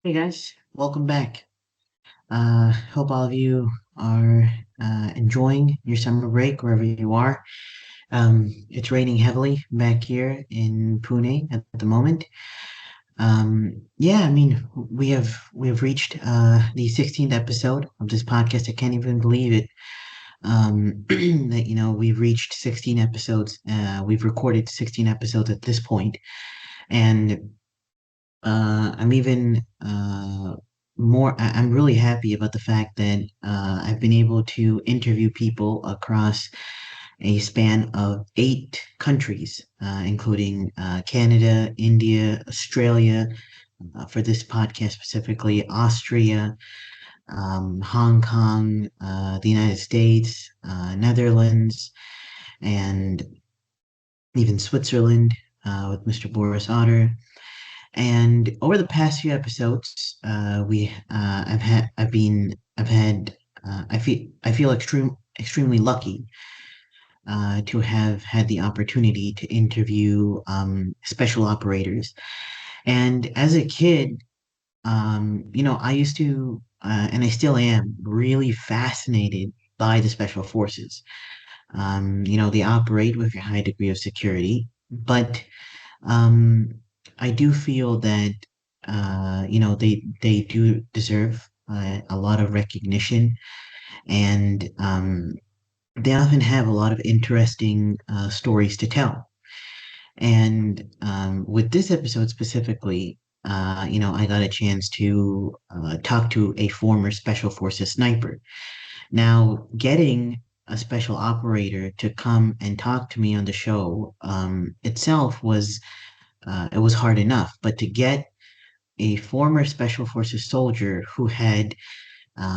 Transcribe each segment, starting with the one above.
Hey guys, welcome back. Hope all of you are enjoying your summer break wherever you are. It's raining heavily back here in Pune at the moment. Yeah, I mean we have reached the 16th episode of this podcast. I can't even believe it. That we've reached 16 episodes. We've recorded 16 episodes at this point, and I'm even I'm really happy about the fact that I've been able to interview people across a span of 8 countries, including Canada, India, Australia, for this podcast specifically, Austria, Hong Kong, the United States, Netherlands, and even Switzerland with Mr. Boris Otter. And over the past few episodes, I feel extremely lucky to have had the opportunity to interview special operators. And as a kid, I used to, and I still am, really fascinated by the special forces. They operate with a high degree of security, but um, I do feel that they do deserve a lot of recognition, and they often have a lot of interesting stories to tell. And with this episode specifically, I got a chance to talk to a former Special Forces sniper. Now, getting a special operator to come and talk to me on the show itself was hard enough, but to get a former Special Forces soldier who had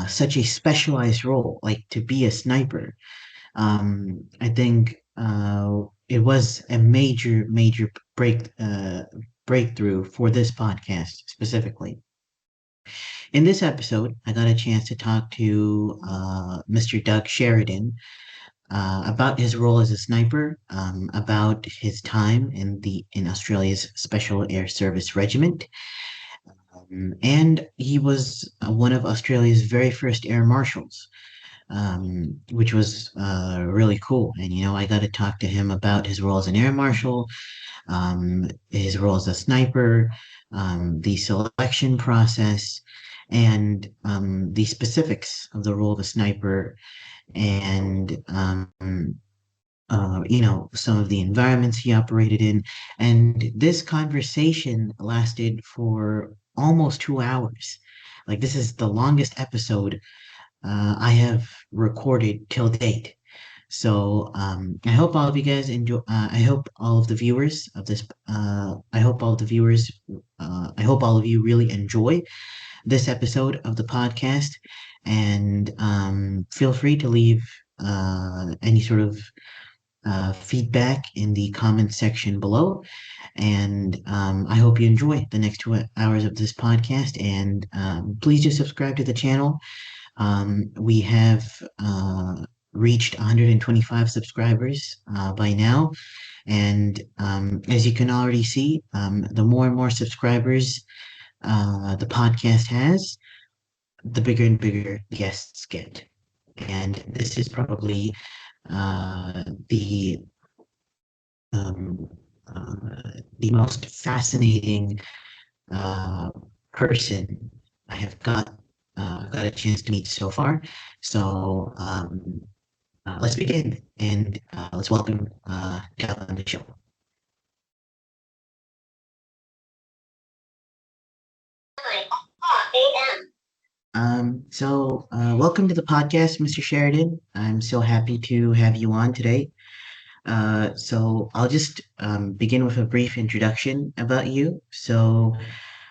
such a specialized role, like to be a sniper, I think it was a major breakthrough for this podcast specifically. In this episode, I got a chance to talk to Mr. Doug Sheridan about his role as a sniper, about his time in Australia's Special Air Service Regiment, and he was one of Australia's very first air marshals, which was really cool. And I got to talk to him about his role as an air marshal, his role as a sniper, the selection process, and the specifics of the role of a sniper, and some of the environments he operated in. And this conversation lasted for almost 2 hours. Like, this is the longest episode I have recorded till date. So I hope all of you guys enjoy. I hope all of the viewers of this. I hope all of the viewers. I hope all of you really enjoy this episode of the podcast, and feel free to leave any sort of feedback in the comments section below. And I hope you enjoy the next 2 hours of this podcast. And please just subscribe to the channel. We have reached 125 subscribers by now. And as you can already see, the more and more subscribers the podcast has, the bigger and bigger the guests get. And this is probably the um, the most fascinating uh, person I have got a chance to meet so far. So let's begin and let's welcome Cal on the show. Welcome to the podcast, Mr. Sheridan. I'm so happy to have you on today. So I'll just begin with a brief introduction about you.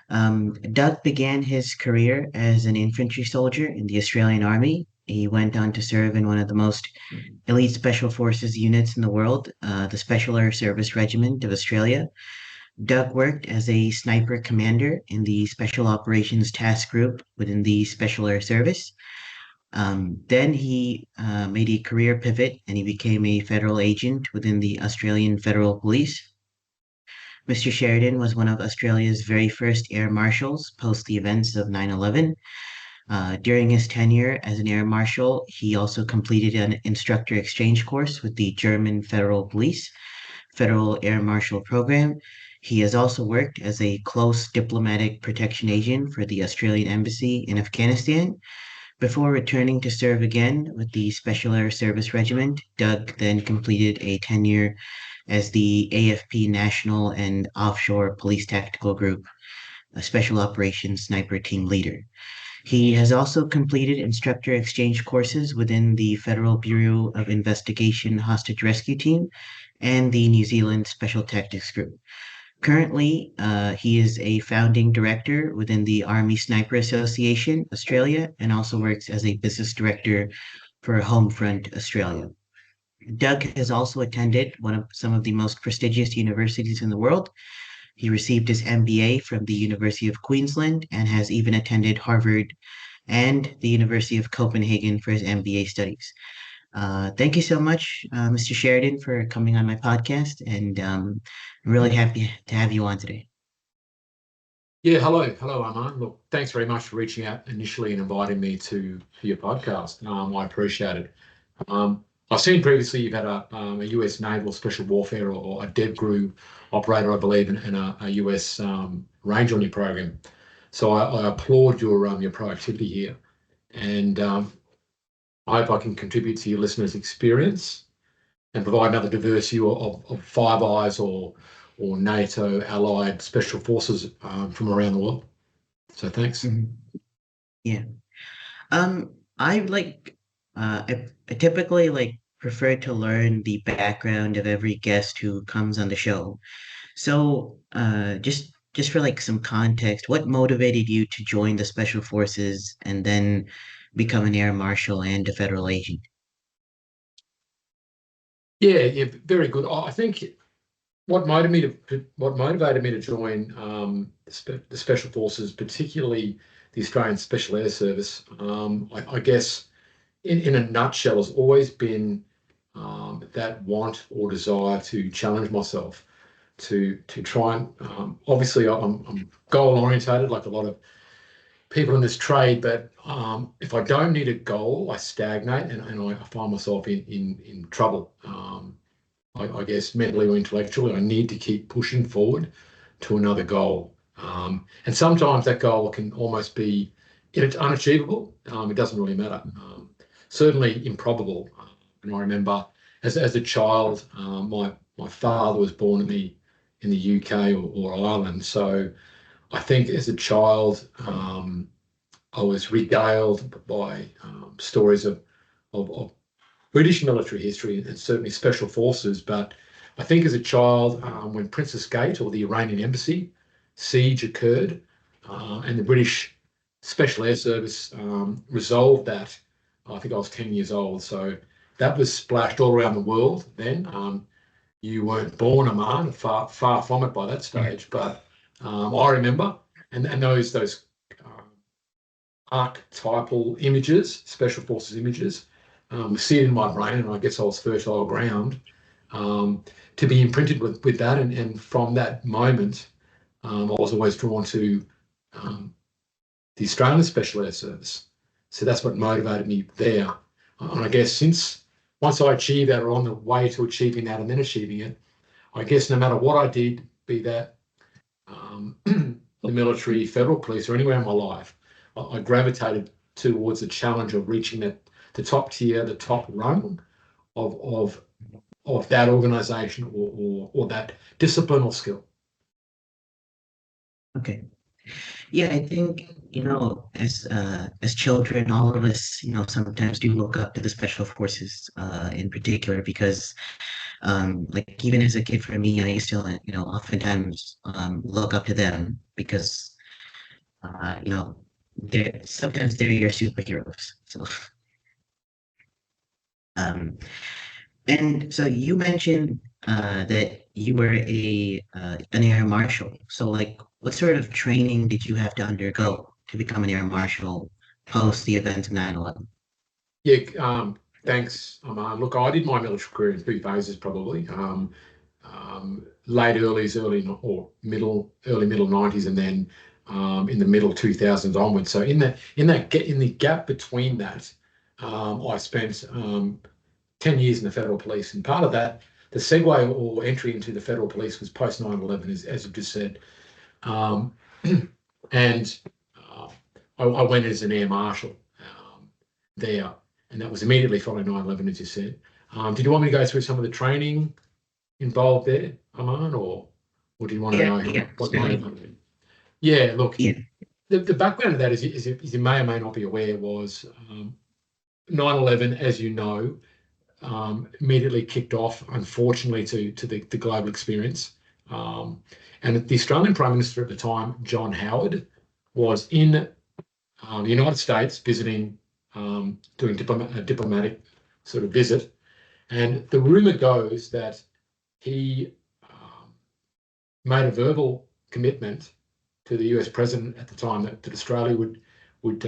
Doug began his career as an infantry soldier in the Australian Army. He went on to serve in one of the most elite special forces units in the world, the Special Air Service Regiment of Australia. Doug worked as a sniper commander in the Special Operations Task Group within the Special Air Service. Then he made a career pivot and he became a federal agent within the Australian Federal Police. Mr. Sheridan was one of Australia's very first air marshals post the events of 9/11. During his tenure as an air marshal, he also completed an instructor exchange course with the German Federal Police Federal Air Marshal Program. He has also worked as a close diplomatic protection agent for the Australian Embassy in Afghanistan. Before returning to serve again with the Special Air Service Regiment, Doug then completed a tenure as the AFP National and Offshore Police Tactical Group, a Special Operations Sniper Team Leader. He has also completed instructor exchange courses within the Federal Bureau of Investigation Hostage Rescue Team and the New Zealand Special Tactics Group. Currently, he is a founding director within the Army Sniper Association Australia and also works as a business director for Homefront Australia. Doug has also attended some of the most prestigious universities in the world. He received his MBA from the University of Queensland and has even attended Harvard and the University of Copenhagen for his MBA studies. Thank you so much, Mr. Sheridan, for coming on my podcast, and I'm really happy to have you on today. Yeah, hello, Armand. Look, thanks very much for reaching out initially and inviting me to your podcast. I appreciate it. I've seen previously you've had a US Naval Special Warfare or a DEB operator, I believe, and a US range on your program. So I applaud your proactivity here, and I hope I can contribute to your listeners' experience and provide another diversity of Five Eyes or NATO allied special forces from around the world. So thanks. Mhm. Yeah. I like I typically like prefer to learn the background of every guest who comes on the show. So, just for like some context, what motivated you to join the Special Forces and then become an air marshal and a federal agent? Yeah, very good. I think what motivated me to join the Special Forces, particularly the Australian Special Air Service, I guess in a nutshell, has always been that want or desire to challenge myself, to try and obviously I'm goal orientated like a lot of people in this trade, but if I don't need a goal, I stagnate and I find myself in trouble. I guess mentally or intellectually, I need to keep pushing forward to another goal. And sometimes that goal can almost be it's unachievable. It doesn't really matter. Certainly improbable. And I remember as a child, my father was born in the UK or Ireland. So I think as a child, I was regaled by stories of British military history and certainly special forces. But I think as a child, when Princess Gate or the Iranian embassy siege occurred, and the British Special Air Service resolved that, I think I was 10 years old. So that was splashed all around the world then. You weren't born, Aman, far from it by that stage. But I remember, and those archetypal images, special forces images, see it in my brain, and I guess I was fertile ground to be imprinted with that. And from that moment, I was always drawn to the Australian Special Air Service. So that's what motivated me there. And I guess once I achieved that or on the way to achieving that and then achieving it, I guess no matter what I did, be that the military, federal police, or anywhere in my life, I gravitated towards the challenge of reaching the top tier, the top rung of that organisation or that discipline or skill. Okay. Yeah, I think, as children, all of us, sometimes do look up to the special forces in particular because like even as a kid for me, I used to oftentimes look up to them because they're your superheroes. So um and so you mentioned that you were an air marshal. So like what sort of training did you have to undergo to become an air marshal post the events of 9/11? Yeah, thanks, Aman. Look, I did my military career in three phases probably. late earlys, early middle 90s, and then in the middle 2000s onwards. So in the gap between that, I spent 10 years in the federal police, and part of that, the segue or entry into the federal police was post 9/11, as you've just said. Um, and I went as an air marshal there, and that was immediately following 9/11, as you said. Did you want me to go through some of the training involved there, Aman, or do you want to Yeah, know yeah, what certainly. Yeah, look, Yeah. the background of that is you may or may not be aware was 9/11, as you know, immediately kicked off, unfortunately, to the global experience. And the Australian Prime Minister at the time, John Howard, was in the United States visiting, doing a diplomatic sort of visit. And the rumor goes that he made a verbal commitment to the US president at the time that Australia would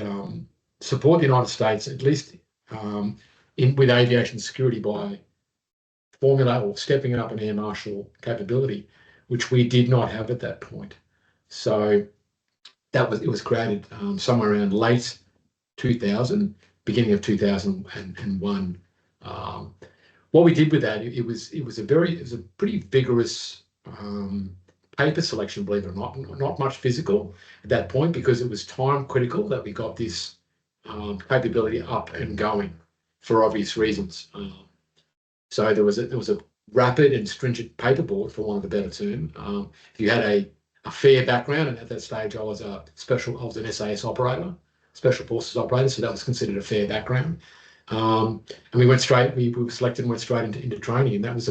support the United States, at least with aviation security, by formula or stepping up an air marshal capability, which we did not have at that point. So it was created somewhere around late 2000, beginning of 2001. What we did with that, it was a pretty vigorous paper selection, believe it or not much physical at that point, because it was time critical that we got this capability up and going for obvious reasons. So there was a rapid and stringent paperboard, for want of a better term. If you had a fair background, and at that stage I was an SAS operator, special forces operator, so that was considered a fair background. And we were selected and went straight into training, and that was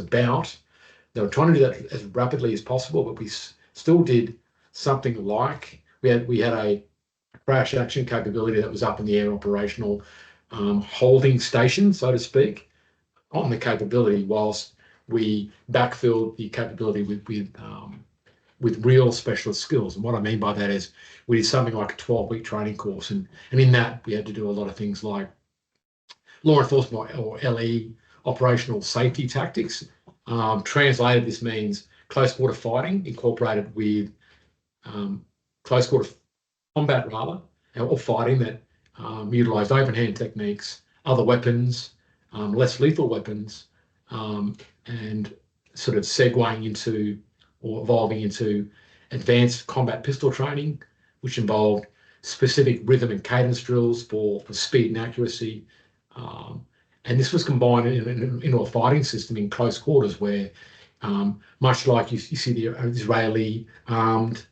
they were trying to do that as rapidly as possible, but we still did something like, we had a crash action capability that was up in the air operational, holding station, so to speak, on the capability, whilst we backfilled the capability with real specialist skills. And what I mean by that is we did something like a 12-week training course, and in that we had to do a lot of things like law enforcement, or LE, operational safety tactics. Translated, this means close quarter fighting incorporated with close quarter combat, rather, or fighting that utilised open hand techniques, other weapons, less lethal weapons, and sort of segueing into or evolving into advanced combat pistol training, which involved specific rhythm and cadence drills for speed and accuracy. And this was combined into a fighting system in close quarters, where, much like you see the Israeli armed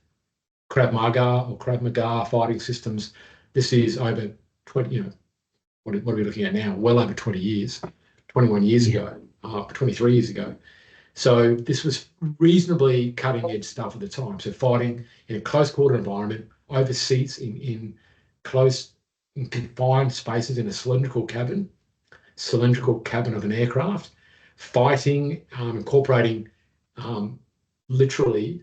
Krav Maga fighting systems, this is over 20, what are we looking at now? Well over 20 years, 21 years Yeah. ago, 23 years ago. So this was reasonably cutting edge stuff at the time. So fighting in a close quarter environment, over seats in confined spaces in a cylindrical cabin of an aircraft, fighting, incorporating literally,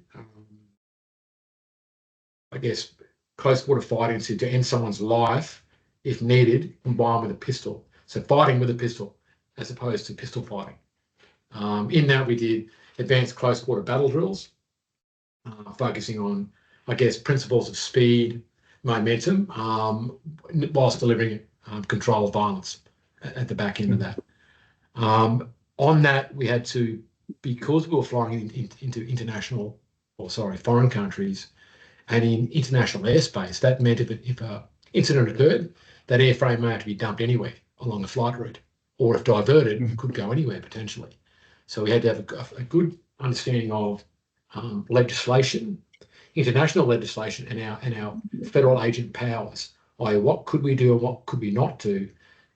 I guess, close quarter fighting to end someone's life if needed, combined with a pistol. So fighting with a pistol as opposed to pistol fighting. In that, we did advanced close quarter battle drills, focusing on, I guess, principles of speed, momentum, whilst delivering controlled violence at the back end of that. On that, we had to, because we were flying into foreign countries, and in international airspace, that meant if an incident occurred, that airframe may have to be dumped anywhere along the flight route, or if diverted, Mhm. could go anywhere potentially. So we had to have a good understanding of legislation, international legislation, and our federal agent powers. i.e. what could we do and what could we not do,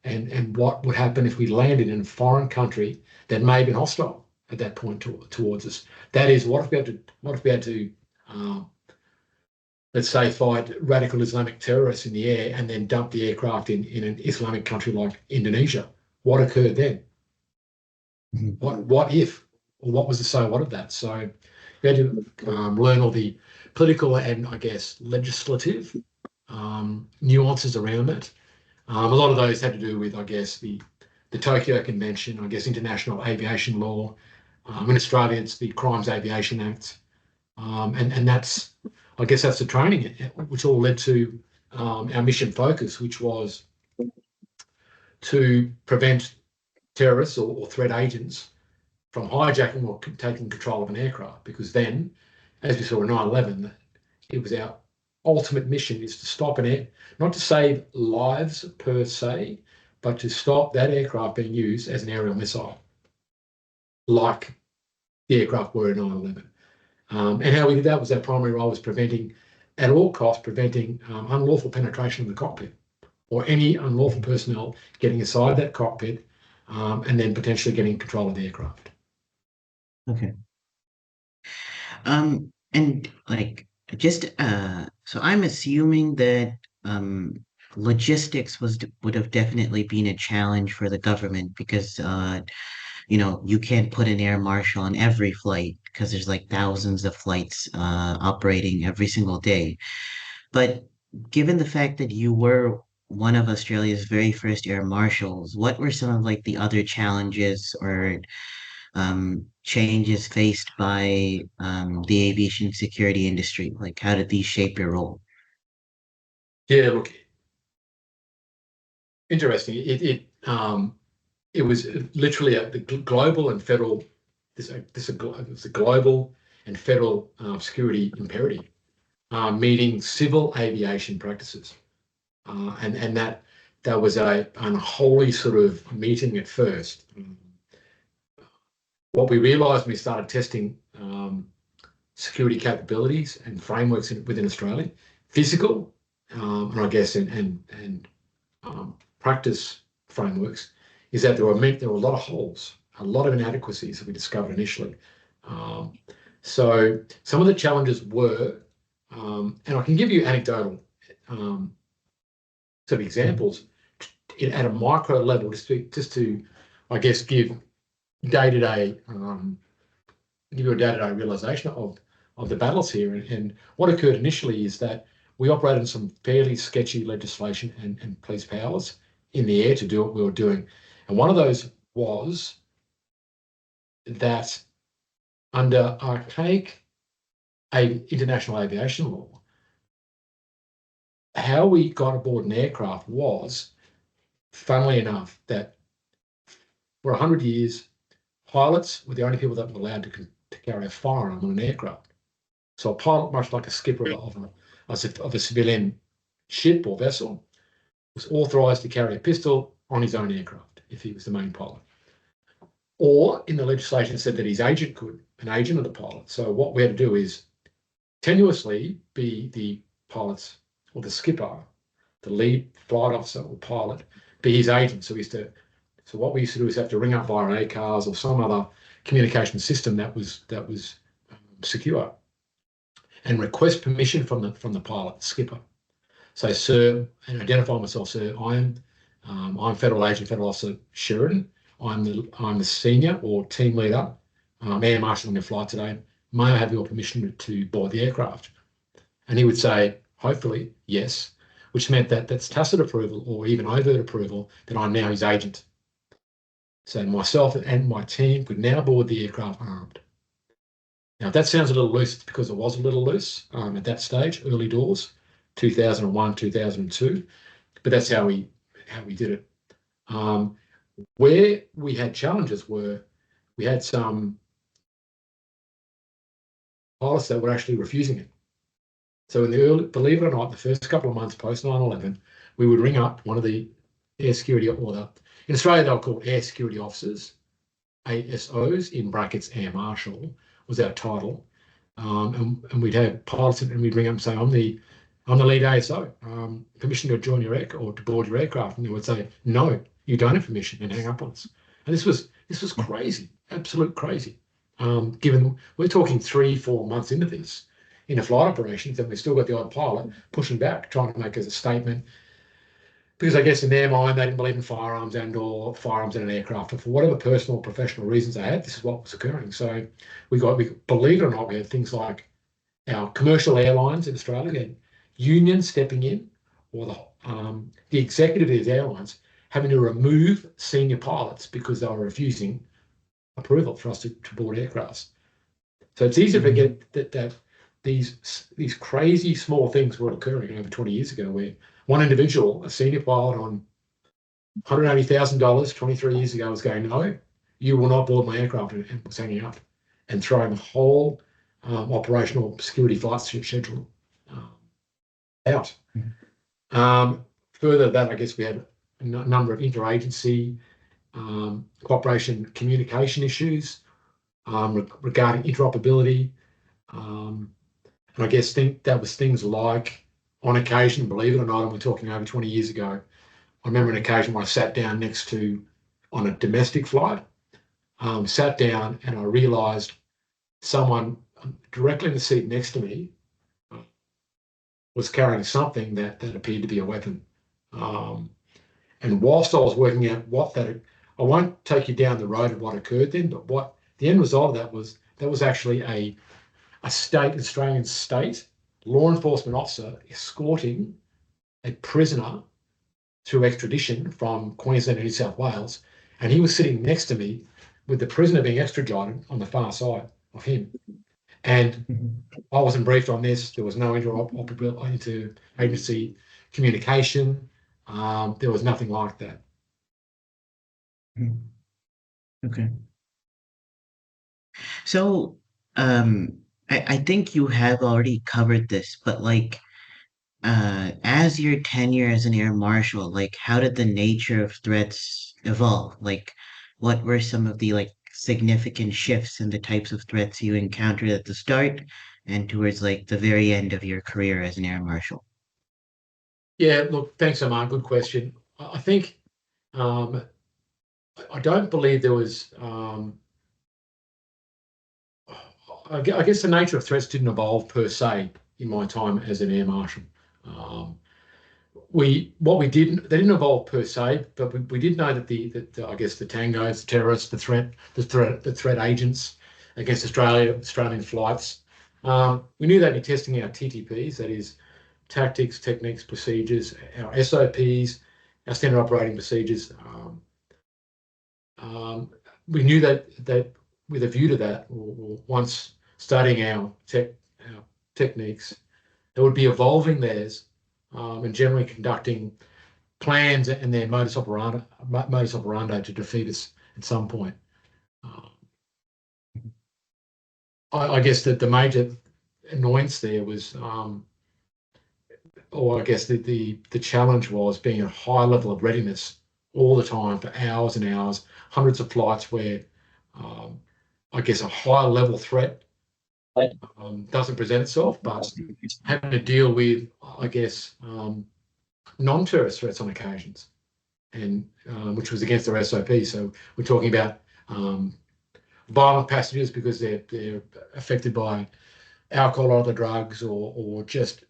and what would happen if we landed in a foreign country that may have been hostile at that point towards us. That is, what if we had to let's say, fight radical Islamic terrorists in the air and then dump the aircraft in an Islamic country like Indonesia? What occurred then? Mhm. What if, or what was the so what of that? So you had to learn all the political and, I guess, legislative nuances around that. A lot of those had to do with, I guess, the Tokyo Convention, I guess, international aviation law, In Australia, it's the Crimes Aviation Act. And that's, I guess that's the training, which all led to our mission focus, which was to prevent terrorists or threat agents from hijacking or taking control of an aircraft. Because then, as we saw in 9/11, it was our ultimate mission is to stop an air, not to save lives per se, but to stop that aircraft being used as an aerial missile, like the aircraft were in 9/11. And how we did that was our primary role was preventing, at all costs, preventing unlawful penetration of the cockpit or any unlawful personnel getting inside that cockpit and then potentially getting control of the aircraft. Okay. And like just so I'm assuming that logistics would have definitely been a challenge for the government because you can't put an air marshal on every flight because there's like thousands of flights operating every single day. But given the fact that you were one of Australia's very first air marshals, what were some of like the other challenges or changes faced by the aviation security industry? Like, how did these shape your role? Yeah, look, interesting. It was literally the global and federal. It's a global and federal security imperative, meeting civil aviation practices, and that was a unholy sort of meeting at first. What we realised when we started testing security capabilities and frameworks within Australia, physical, and I guess and practice frameworks, is that there were a lot of holes, a lot of inadequacies that we discovered initially. Um, so some of the challenges were, and I can give you anecdotal sort of examples at a micro level, just to I guess day to day give you a day-to-day realization of the battles here. And what occurred initially is that we operated in some fairly sketchy legislation and police powers in the air to do what we were doing. And one of those was that under archaic international aviation law, how we got aboard an aircraft was, funnily enough, that for 100 years, pilots were the only people that were allowed to carry a firearm on an aircraft. So a pilot, much like a skipper of a civilian ship or vessel, was authorised to carry a pistol on his own aircraft if he was the main pilot. Or in the legislation said that his agent could, an agent of the pilot. So what we had to do is tenuously be the pilot's or the skipper, the lead flight officer or pilot, be his agent. So what we used to do is have to ring up via ACARS or some other communication system that was secure and request permission from the pilot, the skipper. So, sir, and identify myself, sir. I'm Federal Agent Federal Officer Sheridan. I'm the senior or team leader, air marshal on your flight today. May I have your permission to board the aircraft? And he would say, hopefully, yes, which meant that that's tacit approval or even overt approval that I'm now his agent. So myself and my team could now board the aircraft armed. Now, if that sounds a little loose, it's because it was a little loose at that stage, early doors, 2001, 2002. But that's how we did it. Where we had challenges were we had some pilots that were actually refusing it. So in the early, believe it or not, the first couple of months post 9/11, we would ring up one of the air security or in Australia they were called air security officers, ASOs in brackets air marshal was our title, and we'd have pilots and we'd ring up and say I'm the lead ASO, permission to join your or to board your aircraft, and they would say no, you don't have permission, and hang up on us. And this was crazy, absolute crazy. Given we're talking 3-4 months into this in a flight operations, and we've still got the odd pilot pushing back, trying to make as a statement, because I guess in their mind they didn't believe in firearms or firearms in an aircraft, or for whatever personal or professional reasons they had, this is what was occurring. So we believe it or not, we had things like our commercial airlines in Australia had unions stepping in, or the executive of these airlines having to remove senior pilots because they were refusing approval for us to board aircrafts. So it's easy to forget that these crazy small things were occurring over 20 years ago, where one individual, a senior pilot on $180,000 23 years ago, was going, no, you will not board my aircraft, and was hanging up and throwing the whole operational security flight schedule out. Further that, I guess we had a number of interagency cooperation communication issues regarding interoperability. And I guess that was things like, on occasion, believe it or not, and we're talking over 20 years ago, I remember an occasion when I sat down on a domestic flight, sat down, and I realised someone directly in the seat next to me was carrying something that appeared to be a weapon. And whilst I was working out I won't take you down the road of what occurred then, but what the end result of that was actually a Australian state law enforcement officer escorting a prisoner through extradition from Queensland and New South Wales, and he was sitting next to me with the prisoner being extradited on the far side of him. And I wasn't briefed on this. There was no interagency communication. There was nothing like that. Okay. So, I think you have already covered this, but like, as your tenure as an air marshal, like, how did the nature of threats evolve? Like, what were some of the like significant shifts in the types of threats you encountered at the start and towards like the very end of your career as an air marshal? Yeah, look, thanks, Amar. Good question. I think I don't believe there was. I guess the nature of threats didn't evolve per se in my time as an air marshal. Um, they didn't evolve per se, but we did know that I guess the tangos, the terrorists, the threat agents against Australian flights. We knew they'd be testing our TTPs, that is, tactics, techniques, procedures, our SOPs, our standard operating procedures. We knew that with a view to that, or once studying our techniques, they would be evolving theirs and generally conducting plans and their modus operandi to defeat us at some point. I guess that the major annoyance there was, or I guess the challenge was being a high level of readiness all the time for hours and hours, hundreds of flights where I guess a high level threat doesn't present itself, but having to deal with, I guess, non-terrorist threats on occasions, and which was against their SOP. So we're talking about violent passengers because they're affected by alcohol or other drugs, or just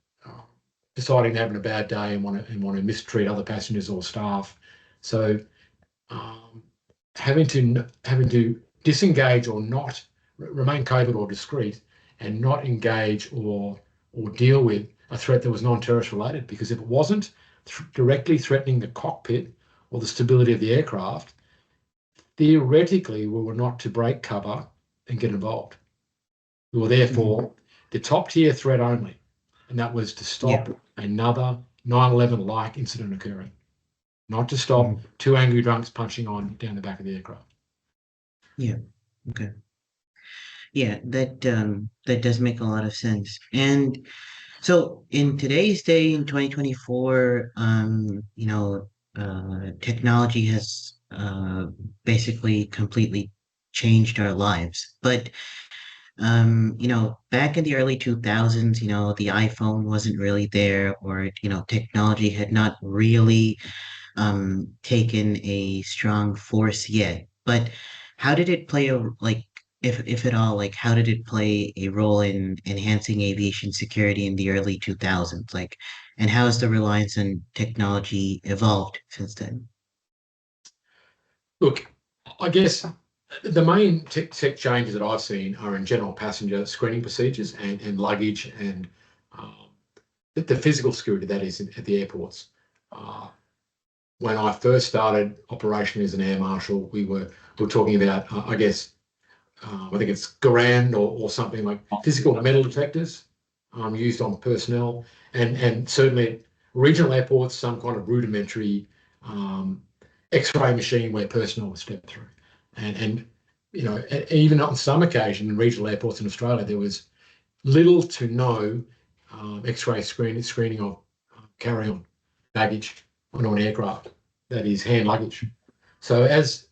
deciding they're having a bad day and want to mistreat other passengers or staff. So having to disengage or not remain covert or discreet, and not engage or deal with a threat that was non-terrorist related, because if it wasn't directly threatening the cockpit or the stability of the aircraft, theoretically we were not to break cover and get involved. We were therefore the top tier threat only, and that was to stop another 9/11 like incident occurring, not to stop two angry drunks punching on down the back of the aircraft. Yeah. Okay. Yeah, that does make a lot of sense. And so in today's day, in 2024, technology has basically completely changed our lives. But back in the early 2000s, the iPhone wasn't really there, or technology had not really taken a strong force yet. But how did it play if at all, like how did it play a role in enhancing aviation security in the early 2000s? Like, and how has the reliance on technology evolved since then? Look, I guess the main tech changes that I've seen are in general passenger screening procedures and luggage, and the physical security that is at the airports. When I first started operationally as an air marshal, we were talking about, I guess, I think it's Garand or something like physical metal detectors used on personnel, and certainly regional airports, some kind of rudimentary um, X-ray machine where personnel would step through, and even on some occasion in regional airports in Australia, there was little to no X-ray screening of carry-on baggage on an aircraft, that is hand luggage. So as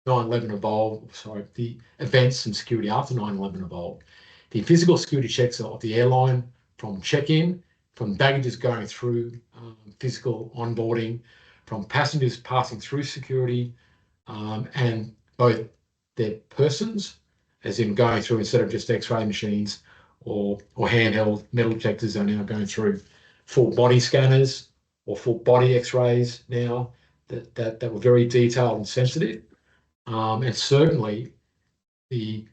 9/11 evolved, sorry, the events and security after 9/11 evolved, the physical security checks of the airline from check-in, from baggages going through physical onboarding, from passengers passing through security, and both their persons, as in going through instead of just X-ray machines or handheld metal detectors, are now going through full body scanners or full body X-rays now that were very detailed and sensitive. And certainly the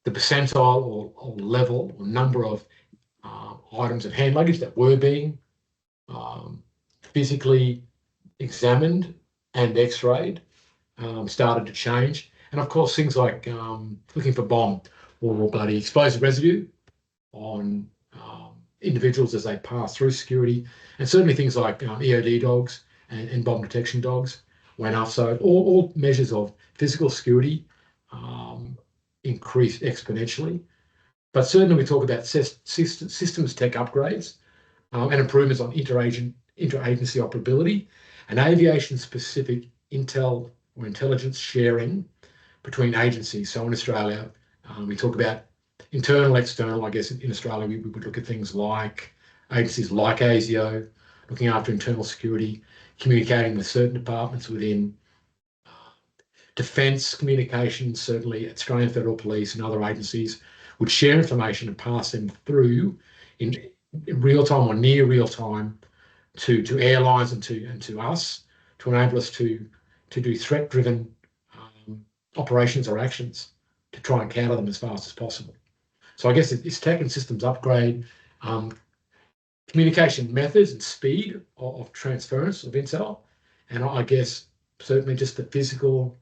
the percentile or level or number of items of hand luggage that were being um, physically examined and X-rayed started to change. And of course, things like looking for bomb or bloody explosive residue on individuals as they pass through security, and certainly things like EOD dogs and bomb detection dogs went up. So all measures of physical security um, increased exponentially. But certainly we talk about systems tech upgrades and improvements on interagency operability and aviation-specific intel or intelligence sharing between agencies. So in Australia, we talk about internal, external. I guess in Australia, we would look at things like agencies like ASIO, looking after internal security, communicating with certain departments within defence communications, certainly Australian Federal Police and other agencies would share information and pass them through in real time or near real time to airlines and to us to enable us to do threat driven operations or actions to try and counter them as fast as possible. So I guess it's tech and systems upgrade, um, communication methods and speed of transference of intel, and I guess certainly just the physical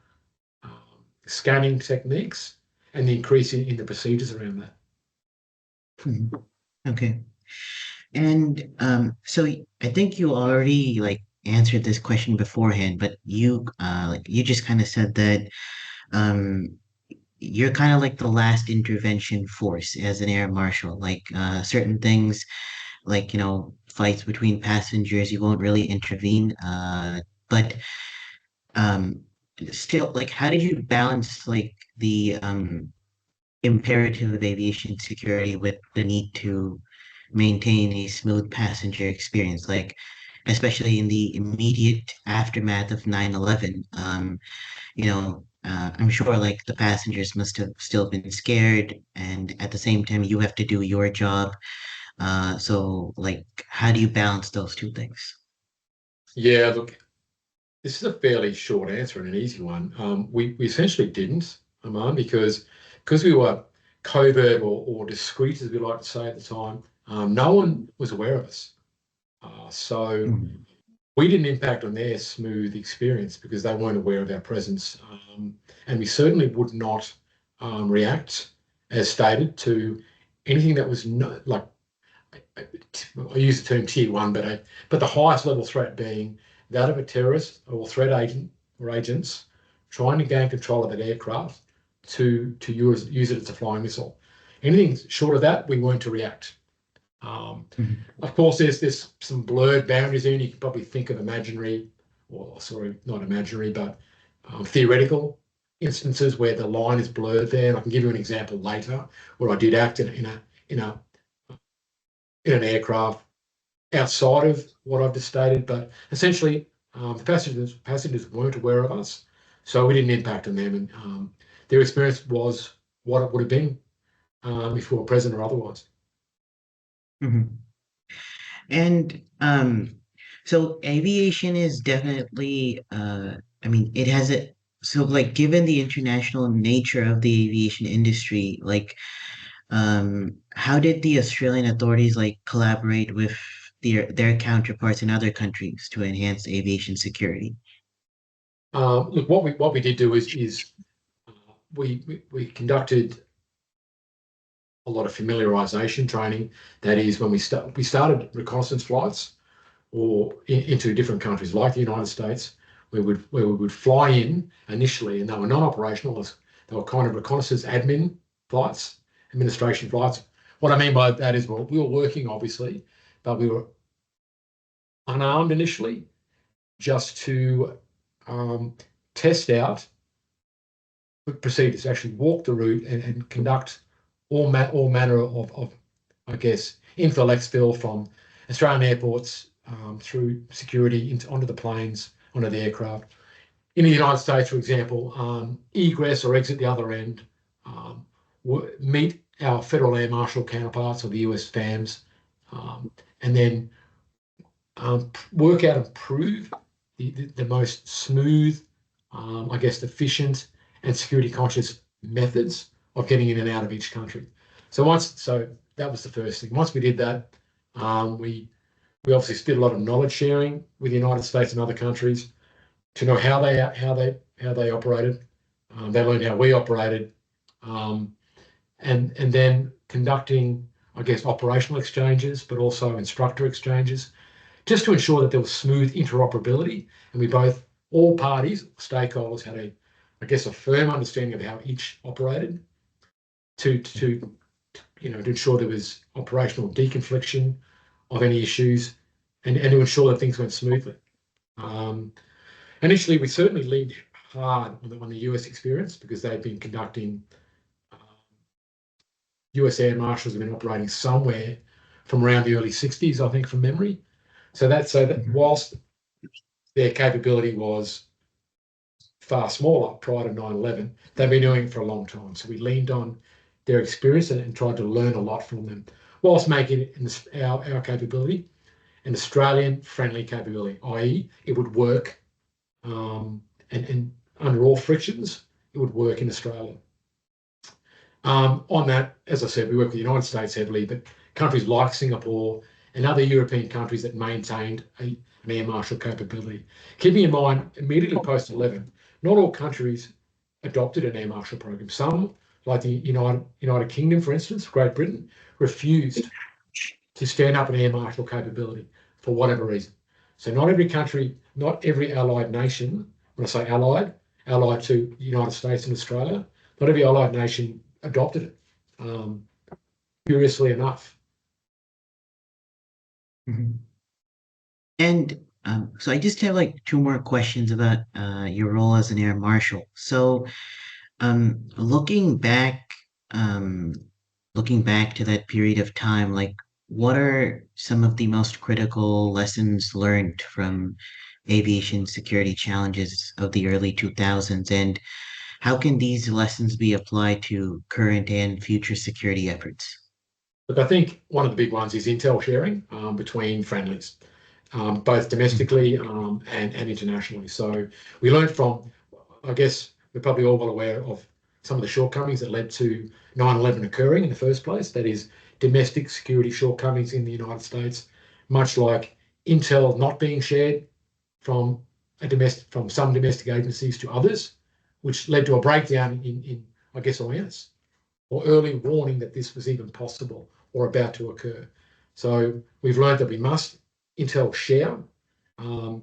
scanning techniques and the increase in the procedures around that. Mhm. Okay. And so I think you already like answered this question beforehand, but you like you just kind of said that um you're kind of like the last intervention force as an air marshal. Like certain things, like fights between passengers, you won't really intervene. But um, still, like, how did you balance like the imperative of aviation security with the need to maintain a smooth passenger experience, like especially in the immediate aftermath of 9/11. I'm sure like the passengers must have still been scared, and at the same time, you have to do your job. So like, how do you balance those two things? Yeah, look, this is a fairly short answer and an easy one. We essentially didn't, Aman, because we were covert or discreet, as we like to say at the time. No one was aware of us, so Mhm. we didn't impact on their smooth experience because they weren't aware of our presence, and we certainly would not react, as stated, to anything that was like I use the term tier one, but the highest level threat being that of a terrorist or threat agent or agents trying to gain control of an aircraft to use it as a flying missile. Anything short of that, we weren't to react. Um, Mhm. of course, there's some blurred boundaries there, and you can probably think of imaginary, or sorry, not imaginary, but theoretical instances where the line is blurred there. And I can give you an example later where I did act in a in an aircraft outside of what I've just stated, but essentially the passengers weren't aware of us, so we didn't impact on them, and their experience was what it would have been if we were present or otherwise. Mhm. And so aviation is definitely I mean it has a so like given the international nature of the aviation industry, like how did the Australian authorities like collaborate with their counterparts in other countries to enhance aviation security? Look, what we did do is we conducted a lot of familiarization training. That is when we started reconnaissance flights or into different countries like the United States, where we would fly in initially, and they were non-operational. They were kind of reconnaissance admin flights, administration flights. What I mean by that is, well, we were working obviously, but we were unarmed initially, just to test out procedures, actually walk the route and conduct all manner of I guess, infill, exfil from Australian airports through security onto the planes, onto the aircraft. In the United States, for example, egress or exit the other end, um, meet our federal air marshal counterparts or the US FAMs, and then work out and prove the most smooth, I guess, efficient and security conscious methods of getting in and out of each country. So that was the first thing. Once we did that, we obviously did a lot of knowledge sharing with the United States and other countries to know how they operated. They learned how we operated, and then conducting, I guess, operational exchanges, but also instructor exchanges, just to ensure that there was smooth interoperability, and all parties, stakeholders, had I guess, a firm understanding of how each operated to ensure there was operational deconfliction of any issues, and to ensure that things went smoothly. Um, Initially, we certainly leaned hard on the US experience because they'd been conducting, US air marshals have been operating somewhere from around the early 60s, I think, from memory. So that Mhm. whilst their capability was far smaller prior to 9/11, they've been doing it for a long time. So we leaned on their experience and tried to learn a lot from them, whilst making it our capability an Australian friendly capability, i.e., it would work, um, and under all frictions, it would work in Australia. On that, as I said, we work with the United States heavily, but countries like Singapore and other European countries that maintained an air marshal capability. Keeping in mind, immediately post 11, not all countries adopted an air marshal program. Some, like the United Kingdom, for instance, Great Britain, refused to stand up an air marshal capability for whatever reason. So not every country, not every allied nation, when I say allied to the United States and Australia, not every allied nation adopted it, um, curiously enough. Mhm. And so I just have like two more questions about your role as an air marshal. So looking back, um, looking back to that period of time, like what are some of the most critical lessons learned from aviation security challenges of the early 2000s, and how can these lessons be applied to current and future security efforts? Look, I think one of the big ones is intel sharing between friendlies, both Mhm. domestically and internationally. So we learned from, I guess we're probably all well aware of some of the shortcomings that led to 9/11 occurring in the first place. That is domestic security shortcomings in the United States, much like intel not being shared from from some domestic agencies to others, which led to a breakdown in I guess, awareness or early warning that this was even possible or about to occur. So we've learned that we must intel share, um,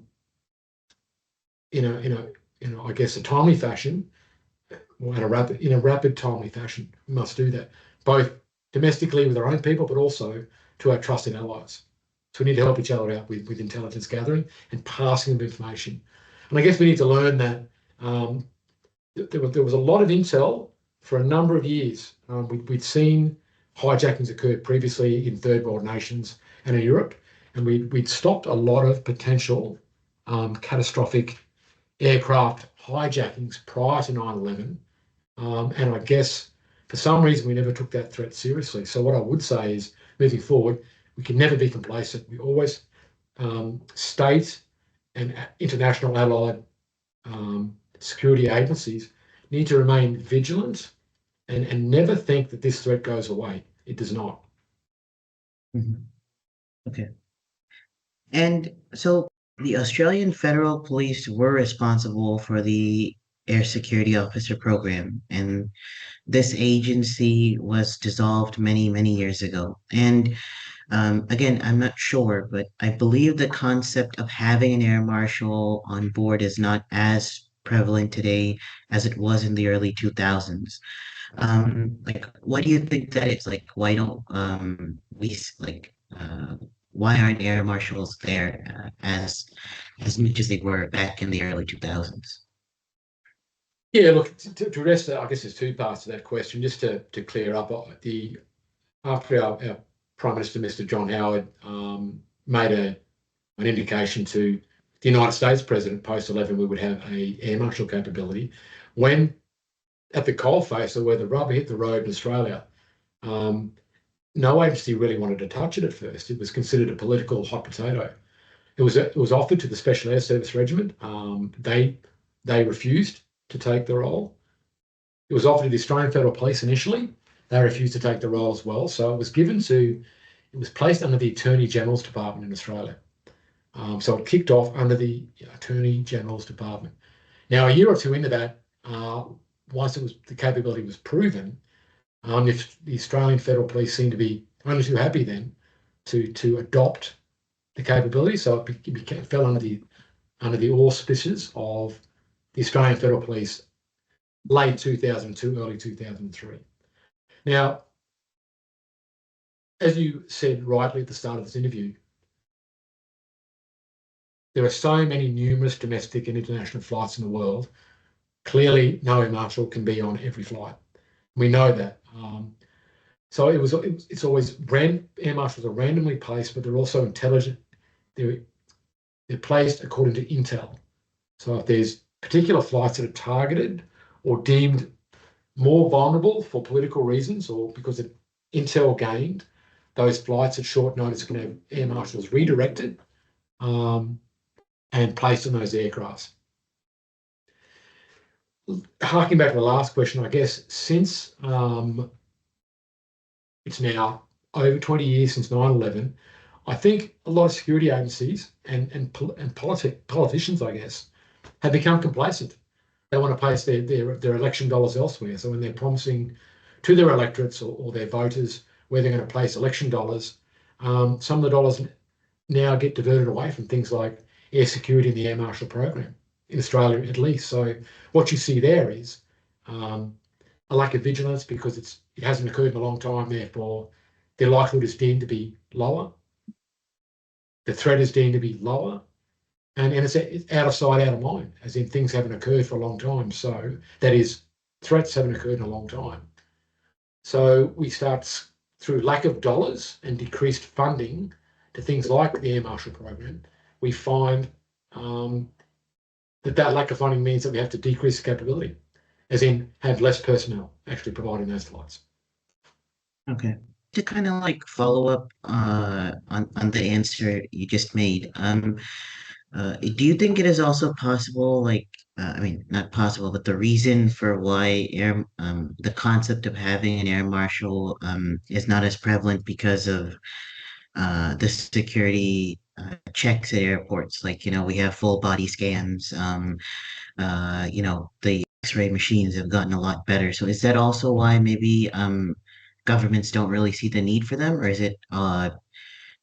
I guess, a timely fashion, or in a rapid, timely fashion. We must do that both domestically with our own people, but also to our trusted allies. So we need to help each other out with intelligence gathering and passing of information. And I guess we need to learn that, there was a lot of intel for a number of years. We'd seen hijackings occur previously in third world nations and in Europe, and we'd stopped a lot of potential catastrophic aircraft hijackings prior to 9/11. And I guess for some reason we never took that threat seriously. So what I would say is, moving forward, we can never be complacent. We always, state and international allied security agencies need to remain vigilant and never think that this threat goes away. It does not. Mhm. Okay. And so the Australian Federal Police were responsible for the Air Security Officer program, and this agency was dissolved many, many years ago. And again, I'm not sure, but I believe the concept of having an air marshal on board is not as prevalent today as it was in the early 2000s. Like, why do you think that is? Like, why don't why aren't air marshals there as much as they were back in the early 2000s? Yeah, look, to address that, I guess there's two parts to that question. Just to clear up, after our Prime Minister, Mr. John Howard, made an indication to the United States President post-11 we would have a air marshal capability. When at the coalface, or where the rubber hit the road in Australia, um, no agency really wanted to touch it at first. It was considered a political hot potato. It was offered to the Special Air Service Regiment. They refused to take the role. It was offered to the Australian Federal Police initially. They refused to take the role as well. So it was placed under the Attorney General's Department in Australia. So it kicked off under the Attorney General's Department. Now, a year or two into that, once the capability was proven, if the Australian Federal Police seemed to be only too happy then to adopt the capability, so it fell under the auspices of the Australian Federal Police late 2002, early 2003. Now, as you said rightly at the start of this interview, there are so many numerous domestic and international flights in the world. Clearly, no air marshal can be on every flight. We know that. So it's always air marshals are randomly placed, but they're also intelligent. They're placed according to intel. So if there's particular flights that are targeted or deemed more vulnerable for political reasons or because of intel gained, those flights at short notice can have air marshals redirected and placed on those aircrafts. Harking back to the last question, I guess since it's now over 20 years since 9/11, I think a lot of security agencies and politicians, I guess, have become complacent. They want to place their election dollars elsewhere. So when they're promising to their electorates or their voters where they're going to place election dollars, some of the dollars now get diverted away from things like air security and the air marshal program in Australia, at least. So what you see there is a lack of vigilance because it hasn't occurred in a long time. Therefore, their likelihood is deemed to be lower. The threat is deemed to be lower. And it's out of sight, out of mind, as in things haven't occurred for a long time. So that is, threats haven't occurred in a long time. So we start through lack of dollars and decreased funding to things like the air marshal program. We find that lack of funding means that we have to decrease the capability, as in have less personnel actually providing those flights. Okay. To kind of like follow up on the answer you just made, do you think it is also possible, like, I mean, not possible, but the reason for why the concept of having an air marshal is not as prevalent because of the security checks at airports? Like, we have full body scans. The X-ray machines have gotten a lot better. So is that also why maybe governments don't really see the need for them, or is it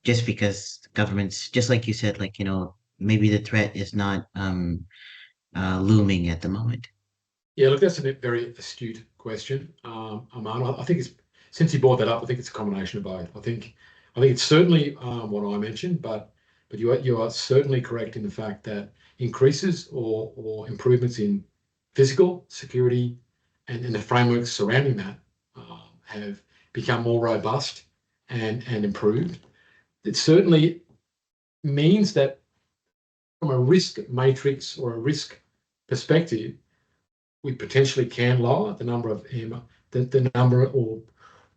just because governments, just like you said, like, maybe the threat is not looming at the moment? Yeah, look, that's a very astute question, Aman. I think since you brought that up, I think it's a combination of both. I think it's certainly what I mentioned, but you are certainly correct in the fact that increases or improvements in physical security and the frameworks surrounding that have become more robust and improved. It certainly means that from a risk matrix or a risk perspective, we potentially can lower the number of the number or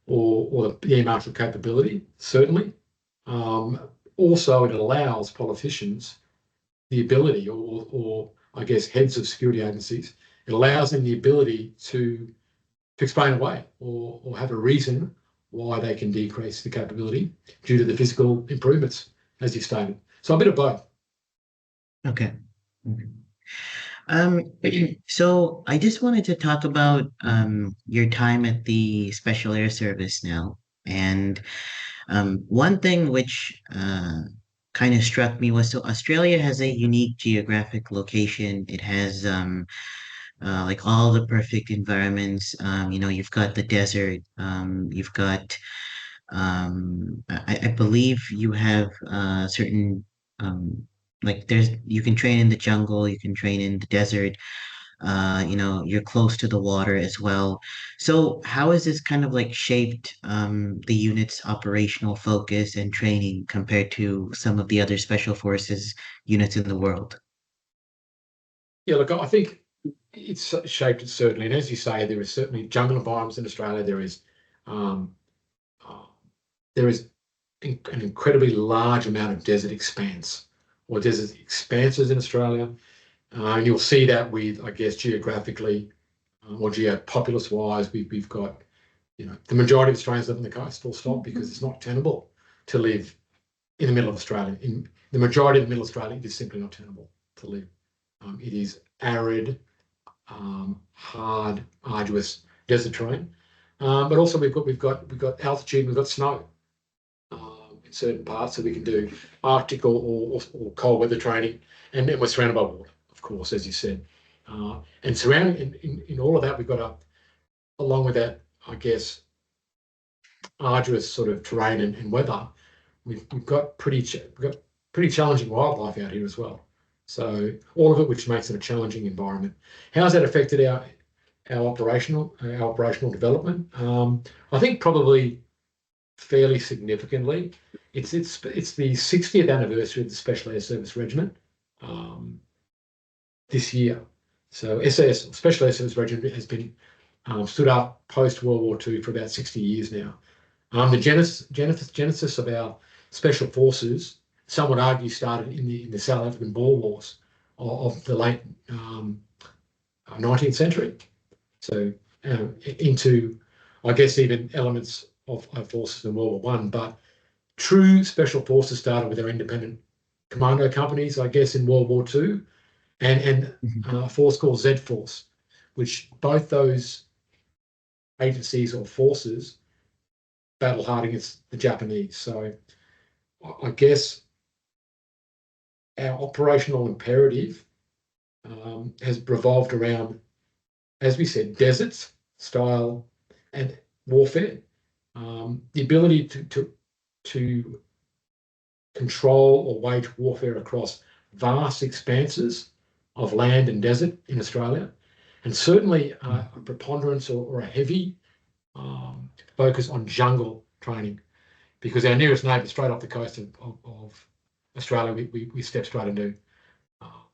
the air marshal capability, certainly. Also, it allows politicians the ability, or I guess heads of security agencies, it allows them the ability to explain away or have a reason why they can decrease the capability due to the physical improvements, as you stated. So a bit of both. Okay. Okay. Um, so I just wanted to talk about your time at the Special Air Service now. And one thing which kind of struck me was so Australia has a unique geographic location. It has like all the perfect environments. You've got the desert, you've got I believe you have certain um, like there's you can train in the jungle, you can train in the desert. You're close to the water as well. So how has this kind of like shaped the unit's operational focus and training compared to some of the other special forces units in the world? Yeah, look, I think it's shaped it certainly, and as you say, there is certainly jungle environments in Australia. Um, uh, there is an incredibly large amount of desert expanse or desert expanses in Australia, and you'll see that with, I guess, geographically or geopopulous wise, we've got the majority of Australians live on the coast, full stop, because it's not tenable to live in the middle of Australia. In the majority of the middle of Australia, it is simply not tenable to live. It is arid, hard, arduous desert terrain. But also we've got altitude, we've got snow in certain parts, so we can do Arctic or cold weather training, and then we're surrounded by water, of course, as you said. And surrounding in all of that, we've got along with that, I guess, arduous sort of terrain and weather, we've got pretty challenging wildlife out here as well. So all of it, which makes it a challenging environment. How's that affected our operational development? I think probably fairly significantly. It's the 60th anniversary of the Special Air Service Regiment um, this year. So Special Air Service Regiment has been stood up post World War II for about 60 years now. The genesis of our special forces, some would argue, started in the South African Boer Wars of the late 19th century. So into, I guess, even elements of our forces in World War One. But true special forces started with their independent commando companies, I guess, in World War Two, and Mhm. a force called Z Force, which both those agencies or forces battle hard against the Japanese. So I guess our operational imperative has revolved around, as we said, deserts, style, and warfare. The ability to control or wage warfare across vast expanses of land and desert in Australia, and certainly a preponderance or a heavy focus on jungle training, because our nearest neighbour, straight off the coast of Australia, we step straight into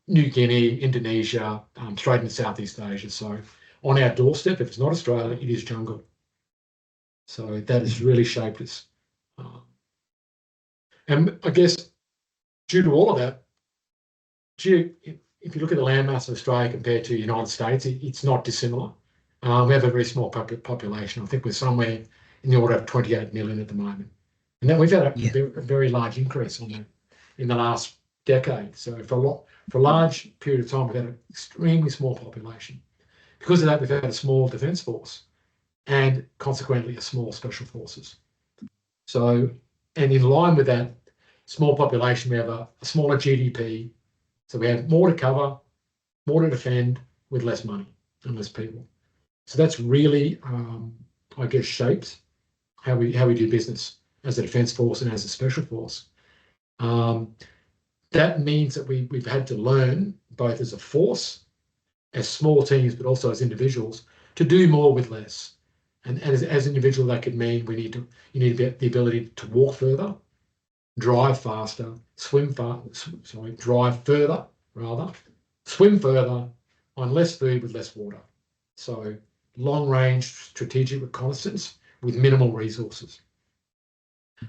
New Guinea, Indonesia, straight into Southeast Asia. So on our doorstep, if it's not Australia, it is jungle. So that has really shaped us. Uh, and I guess due to all of that, if you look at the landmass of Australia compared to the United States, it's not dissimilar. We have a very small population. I think we're somewhere in the order of 28 million at the moment. And then we've had Yeah. a very large increase on that in the last decade. So for a large period of time, we've had an extremely small population. Because of that, we've had a small defence force and consequently a small special forces. So, and in line with that small population, we have a smaller GDP. So we have more to cover, more to defend with less money and less people. So that's really, I guess, shaped how we do business as a defence force and as a special force. Um, that means that we've had to learn, both as a force, as small teams, but also as individuals, to do more with less. And as an individual, that could mean you need the ability to walk further, drive faster, drive further rather, swim further on less food with less water. So long range strategic reconnaissance with minimal resources.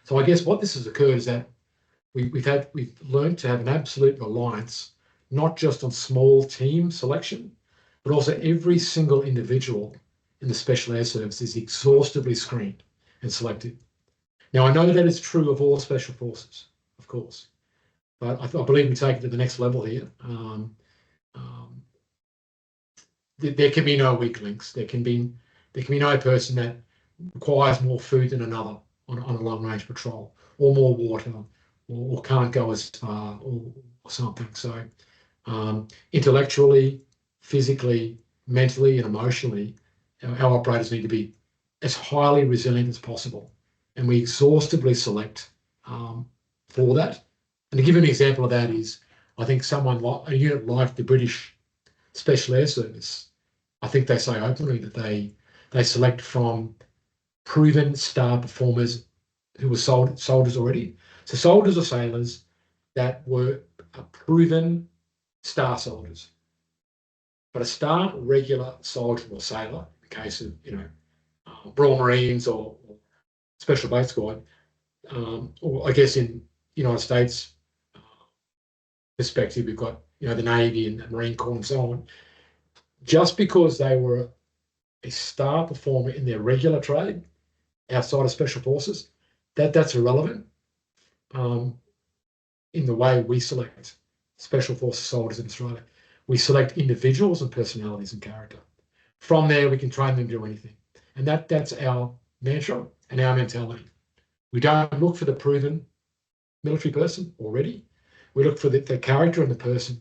So I guess what this has occurred is that we've learned to have an absolute reliance, not just on small team selection, but also every single individual in the Special Air Service is exhaustively screened and selected. Now, I know that is true of all special forces, of course, but I believe we take it to the next level here. there can be no weak links. There can be no person that requires more food than another on a long range patrol, or more water, or can't go as far, or something. So intellectually, physically, mentally, and emotionally, our operators need to be as highly resilient as possible, and we exhaustively select for that. And to give you an example of that is, I think someone like a unit like the British Special Air Service, I think they say openly that they select from proven star performers who were soldiers already. So soldiers or sailors that were proven star soldiers. But a star regular soldier or sailor, in the case of Royal Marines or Special Boat Squad, or I guess in the United States perspective, we've got the Navy and the Marine Corps and so on. Just because they were a star performer in their regular trade outside of Special Forces, that's irrelevant in the way we select Special Forces soldiers in Australia. We select individuals and personalities and character. From there, we can train them to do anything. And that's our mantra and our mentality. We don't look for the proven military person already. We look for the character and the person.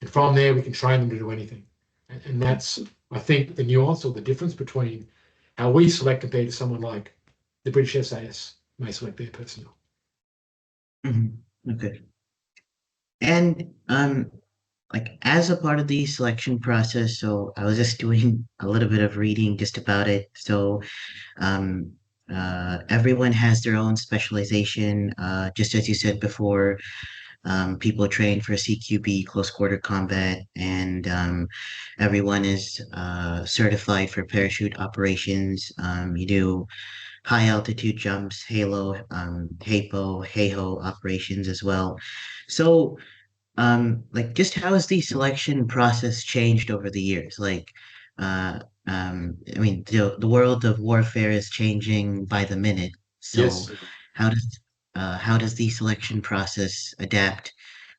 And from there, we can train them to do anything. And that's, I think, the nuance or the difference between how we select compared to someone like the British SAS may select their personnel. Okay. And like as a part of the selection process, so I was just doing a little bit of reading just about it. So um, everyone has their own specialization. Just as you said before, people train for CQB, close quarter combat, and everyone is certified for parachute operations. You do high altitude jumps, halo, HAPO, HAHO operations as well. So like just how has the selection process changed over the years? Like, uh, I mean, the world of warfare is changing by the minute. So Yes. how does how does the selection process adapt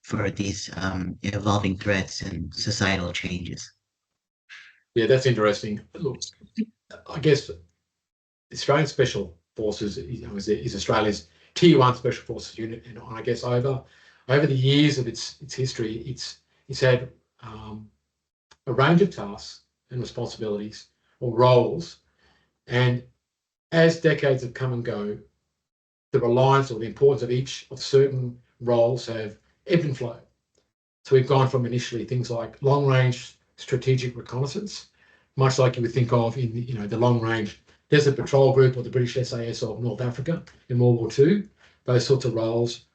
for these evolving threats and societal changes? Yeah, that's interesting. Look, I guess Australian Special Forces is Australia's Tier 1 Special Forces unit, and I guess over the years of its history, it's had a range of tasks and responsibilities or roles, and as decades have come and go, the reliance or the importance of each of certain roles have ebbed and flowed. So we've gone from initially things like long range strategic reconnaissance, much like you would think of in the long range Desert Patrol Group or the British SAS of North Africa in World War II, those sorts of roles,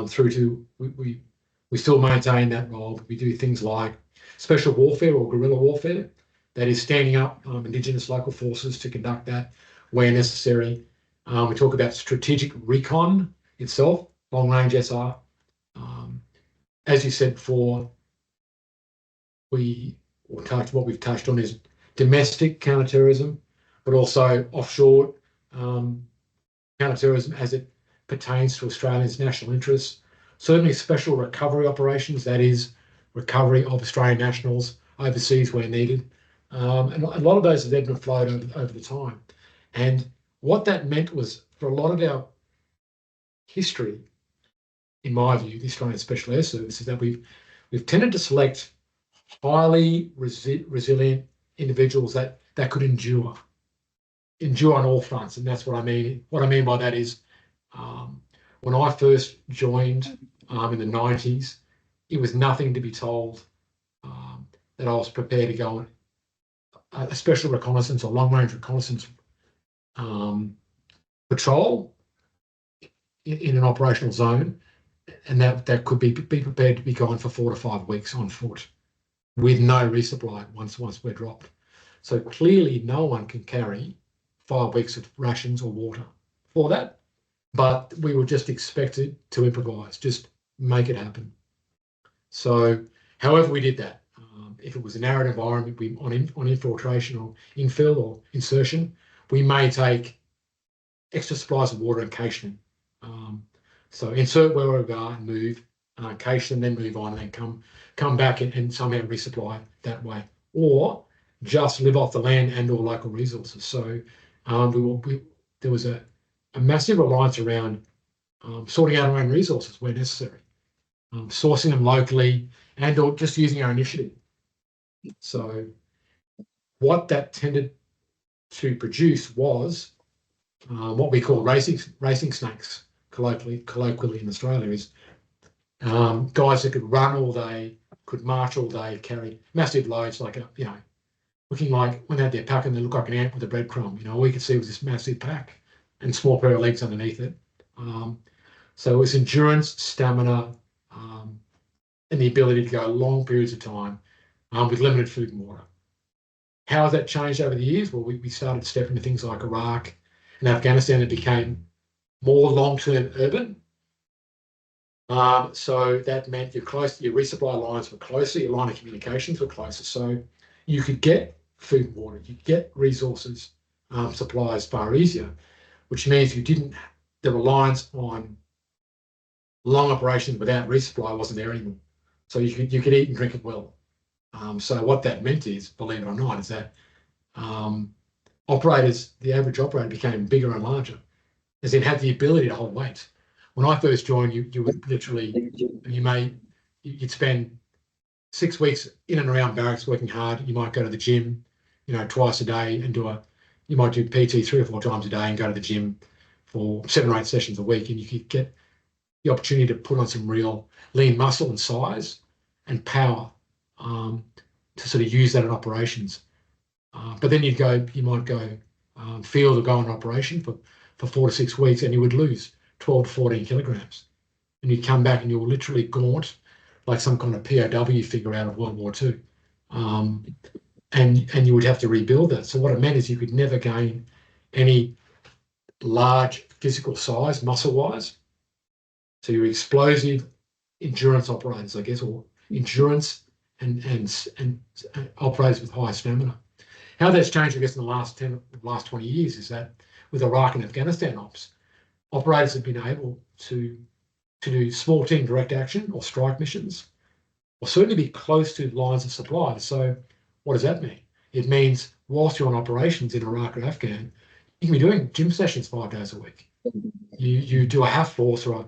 through to we still maintain that role. We do things like special warfare or guerrilla warfare, that is standing up Indigenous local forces to conduct that where necessary. We talk about strategic recon itself, long range SR. Um, as you said before, what we've touched on is domestic counterterrorism, but also offshore counterterrorism as it pertains to Australia's national interests. Certainly special recovery operations, that is recovery of Australian nationals overseas where needed. And a lot of those have ebbed and flowed over the time. And what that meant was, for a lot of our history, in my view, the Australian Special Air Service, is that we've tended to select highly resilient individuals that could endure on all fronts. And that's what I mean. What I mean by that is, when I first joined in the 90s, it was nothing to be told that I was prepared to go on a special reconnaissance or long range reconnaissance patrol in an operational zone, and that could be prepared to be gone for 4 to 5 weeks on foot with no resupply once we're dropped. So clearly no one can carry 5 weeks of rations or water for that, but we were just expected to improvise, just make it happen. So however we did that, if it was an arid environment, on infiltration or infill or insertion, we may take extra supplies of water and cache them. So insert where we are and move, cache them, then move on, and then come back and somehow resupply that way. Or just live off the land and or local resources. So there was a massive reliance around sorting out our own resources where necessary, sourcing them locally and or just using our initiative. So what that tended to produce was what we call racing snakes, colloquially in Australia, is guys that could run all day, could march all day, carry massive loads, like looking like when they had their pack and they look like an ant with a breadcrumb. All we could see was this massive pack and small pair of legs underneath it. So it was endurance, stamina, and the ability to go long periods of time with limited food and water. How has that changed over the years? Well, we started to step into things like Iraq and Afghanistan. It became more long-term urban. So that meant your resupply lines were closer, your line of communications were closer. So you could get food and water, you could get resources, supplies far easier, which means the reliance on long operations without resupply wasn't there anymore. So you could eat and drink it well. So what that meant is, believe it or not, is that the average operator became bigger and larger, as in had the ability to hold weight. When I first joined, you would literally, you'd spend 6 weeks in and around barracks working hard. You might go to the gym, twice a day and you might do PT 3 or 4 times a day and go to the gym for 7 or 8 sessions a week. And you could get the opportunity to put on some real lean muscle and size and power to sort of use that in operations. But then you might go field or go on operation for 4 to 6 weeks and you would lose 12 to 14 kilograms. And you'd come back and you're literally gaunt, like some kind of POW figure out of World War II. And you would have to rebuild that. So what it meant is you could never gain any large physical size, muscle-wise. So you're explosive endurance operators, I guess, or endurance and operators with high stamina. How that's changed, I guess, in the last 20 years is that with Iraq and Afghanistan operators have been able to do small team direct action or strike missions, or certainly be close to lines of supply. So what does that mean? It means whilst you're on operations in Iraq or Afghan, you can be doing gym sessions 5 days a week. You do a half force, or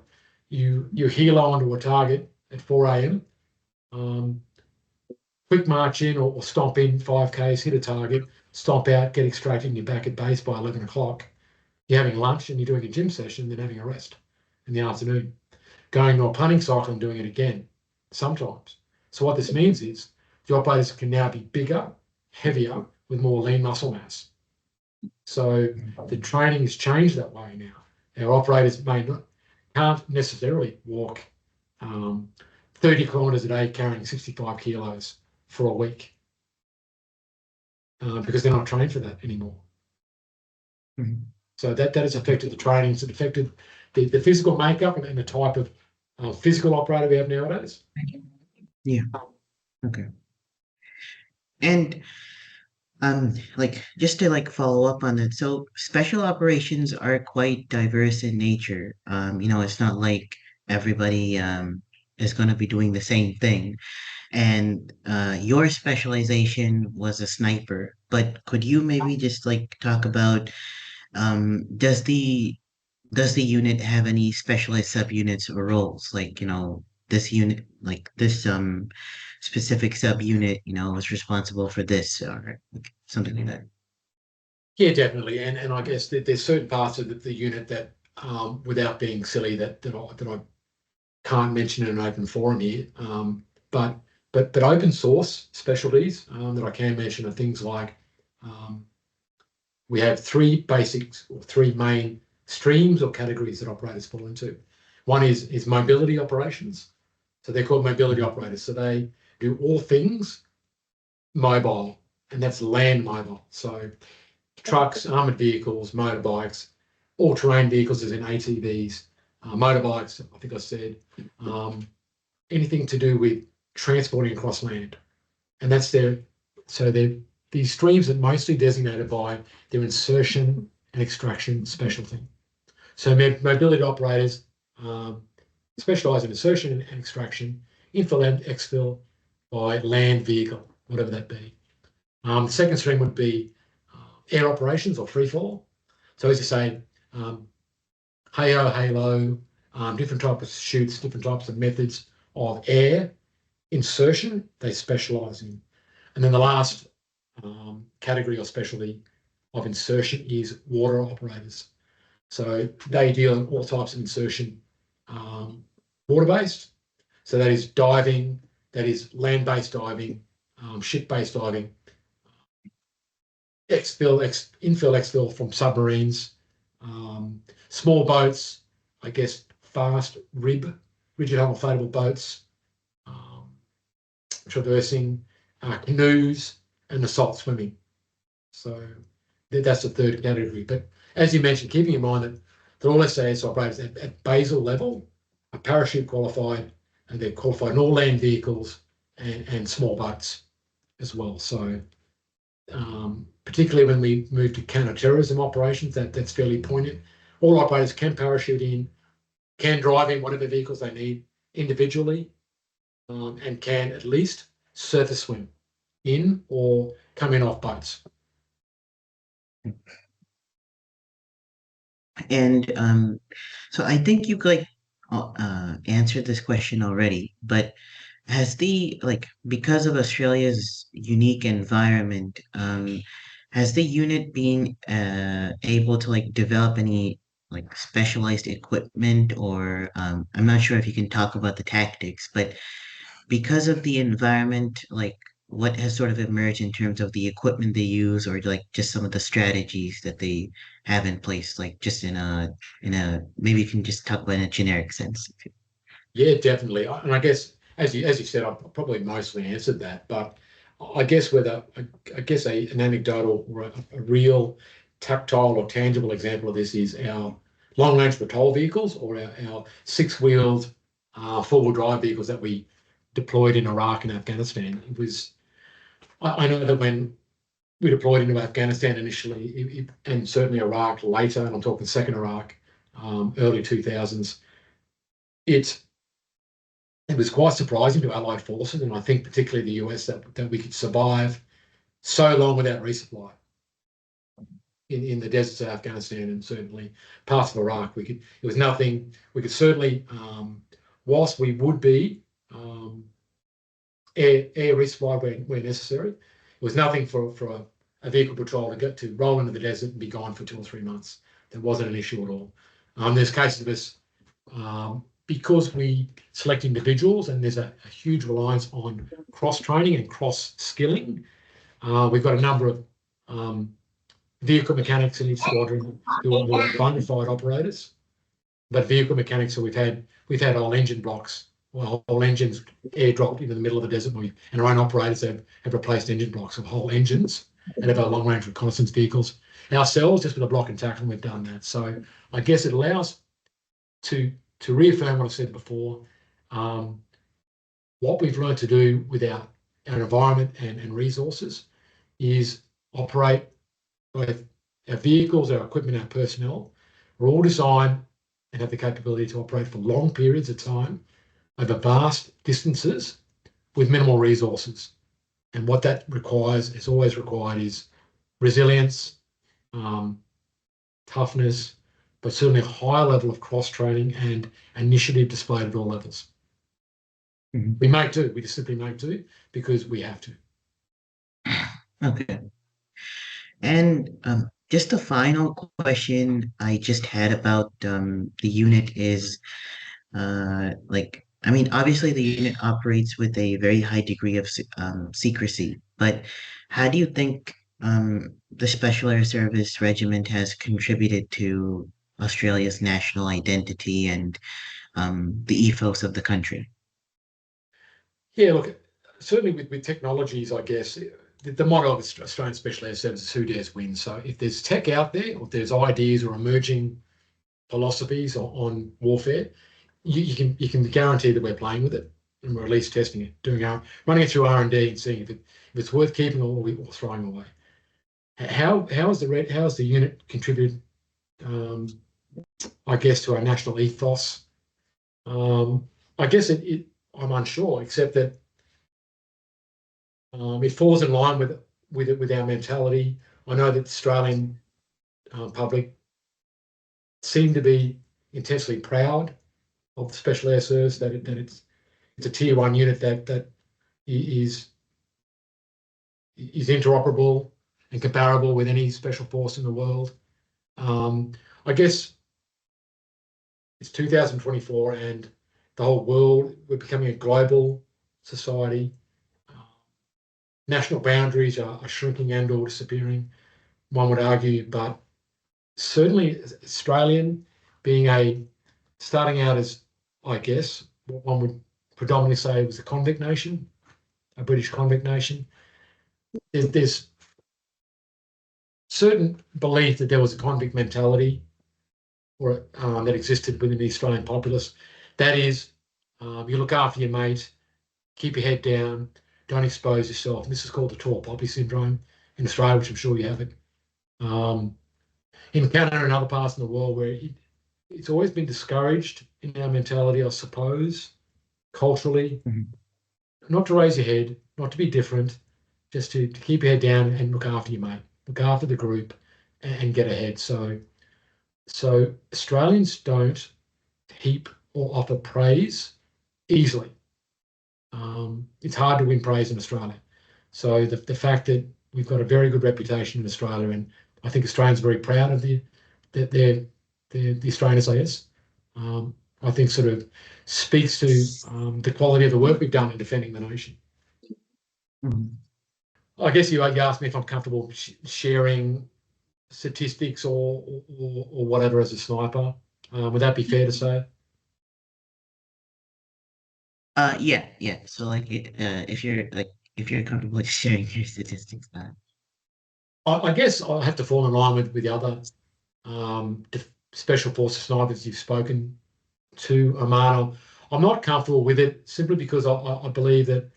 you helo onto a target at 4 a.m. Quick march in or stomp in 5Ks, hit a target, stomp out, get extracted, and you're back at base by 11 o'clock. You're having lunch and you're doing a gym session, then having a rest in the afternoon. Going to a punting cycle and doing it again sometimes. So what this means is the operators can now be bigger, heavier, with more lean muscle mass. So the training has changed that way now. Our operators can't necessarily walk 30 kilometres a day carrying 65 kilos for a week because they're not trained for that anymore. Mm-hmm. So that has affected the training. It's affected the physical makeup and the type of physical operator we have nowadays. Yeah. Okay. And just to follow up on that, so special operations are quite diverse in nature. It's not like everybody is going to be doing the same thing. And your specialization was a sniper, but could you maybe just talk about does the unit have any specialized subunits or roles? This unit, this specific subunit, is responsible for this or something like that. Yeah, definitely. And I guess that there's certain parts of the unit that, without being silly, that I can't mention in an open forum here. But open source specialties that I can mention are things like we have 3 basics or 3 main streams or categories that operators fall into. One is mobility operations. So they're called mobility operators. So they do all things mobile, and that's land mobile. So trucks, armored vehicles, motorbikes, all-terrain vehicles as in ATVs, motorbikes, I think I said, anything to do with transporting across land. And that's these streams are mostly designated by their insertion and extraction specialty. So mobility operators specialise in insertion and extraction, infill and exfil by land vehicle, whatever that be. The second stream would be air operations or free fall. So as you say, HALO, HALO, different types of shoots, different types of methods of air insertion they specialise in. And then the last category or specialty of insertion is water operators. So they deal in all types of insertion, water-based. So that is diving, that is land-based diving, ship-based diving, infill, exfill from submarines, small boats, I guess fast rigid hull inflatable boats, traversing, canoes, and assault swimming. So that's the third category. But as you mentioned, keeping in mind that all SAS operators at basal level are parachute qualified, and they're qualified in all land vehicles and small boats as well. So particularly when we move to counterterrorism operations, that's fairly poignant. All operators can parachute in, can drive in whatever vehicles they need individually, and can at least surface swim in or come in off boats. And so I think you like answered this question already, but has the like because of Australia's unique environment, has the unit been able to like develop any like specialized equipment or I'm not sure if you can talk about the tactics, but because of the environment, like what has sort of emerged in terms of the equipment they use or like just some of the strategies that they have in place, like just in a maybe you can just talk about in a generic sense. Yeah, definitely. And I guess as you said, I probably mostly answered that, but I guess an anecdotal or a real tactile or tangible example of this is our long range patrol vehicles or our six-wheeled four-wheel drive vehicles that we deployed in Iraq and Afghanistan. I know that when we deployed into Afghanistan initially, and certainly Iraq later, and I'm talking second Iraq, early 2000s, it was quite surprising to Allied forces, and I think particularly the US, that we could survive so long without resupply in the deserts of Afghanistan and certainly parts of Iraq. It was nothing. We could certainly, whilst we would be air resupply where necessary, it was nothing for a vehicle patrol to roll into the desert and be gone for 2 or 3 months. That wasn't an issue at all. There's cases of us because we select individuals and there's a huge reliance on cross-training and cross-skilling. We've got a number of vehicle mechanics in each squadron who are bona fide operators, but vehicle mechanics, so we've had whole engine blocks, whole engines airdropped into the middle of the desert, and our own operators have replaced engine blocks of whole engines and have our long-range reconnaissance vehicles. Ourselves, just with a block and tackle, we've done that. So I guess it allows to reaffirm what I said before, what we've learned to do with our environment and resources is operate both our vehicles, our equipment, our personnel. We're all designed and have the capability to operate for long periods of time over vast distances with minimal resources. And what that requires, is always required, is resilience, toughness, but certainly a higher level of cross-training and initiative displayed at all levels. Mhm. We make do. We just simply make do because we have to. Okay. And just a final question I just had about the unit is like, I mean, obviously the unit operates with a very high degree of secrecy, but how do you think the Special Air Service Regiment has contributed to Australia's national identity and the ethos of the country? Yeah, look, certainly with technologies, I guess the motto of Australian Special Air Service is who dares win. So if there's tech out there, or if there's ideas or emerging philosophies on warfare, you can guarantee that we're playing with it and we're at least testing it, running it through R&D and seeing if it's worth keeping or throwing away. How has the unit contributed, I guess, to our national ethos? I guess I'm unsure, except that it falls in line with with it, with our mentality. I know that the Australian public seem to be intensely proud of the Special Air Service, that it's a tier one unit that is interoperable and comparable with any special force in the world. I guess it's 2024 and the whole world, we're becoming a global society. National boundaries are shrinking and or disappearing, one would argue, but certainly Australian being starting out as, I guess, what one would predominantly say was a convict nation, a British convict nation. There's certain belief that there was a convict mentality or that existed within the Australian populace. That is, you look after your mate, keep your head down, don't expose yourself. And this is called the tall poppy syndrome in Australia, which I'm sure you have it. In Canada and other parts of the world where it's always been discouraged in our mentality, I suppose, culturally, not to raise your head, not to be different, just to keep your head down and look after your mate, look after the group and get ahead. So Australians don't heap or offer praise easily. It's hard to win praise in Australia. So the fact that we've got a very good reputation in Australia, and I think Australians are very proud of the Australian SAS, I think sort of speaks to the quality of the work we've done in defending the nation. Mhm. I guess you asked me if I'm comfortable sharing statistics or whatever as a sniper. Would that be fair to say? Yeah. So like, if you're comfortable with sharing your statistics, I guess I have to fall in line with the other special forces snipers you've spoken to, Amano. I'm not comfortable with it simply because I believe that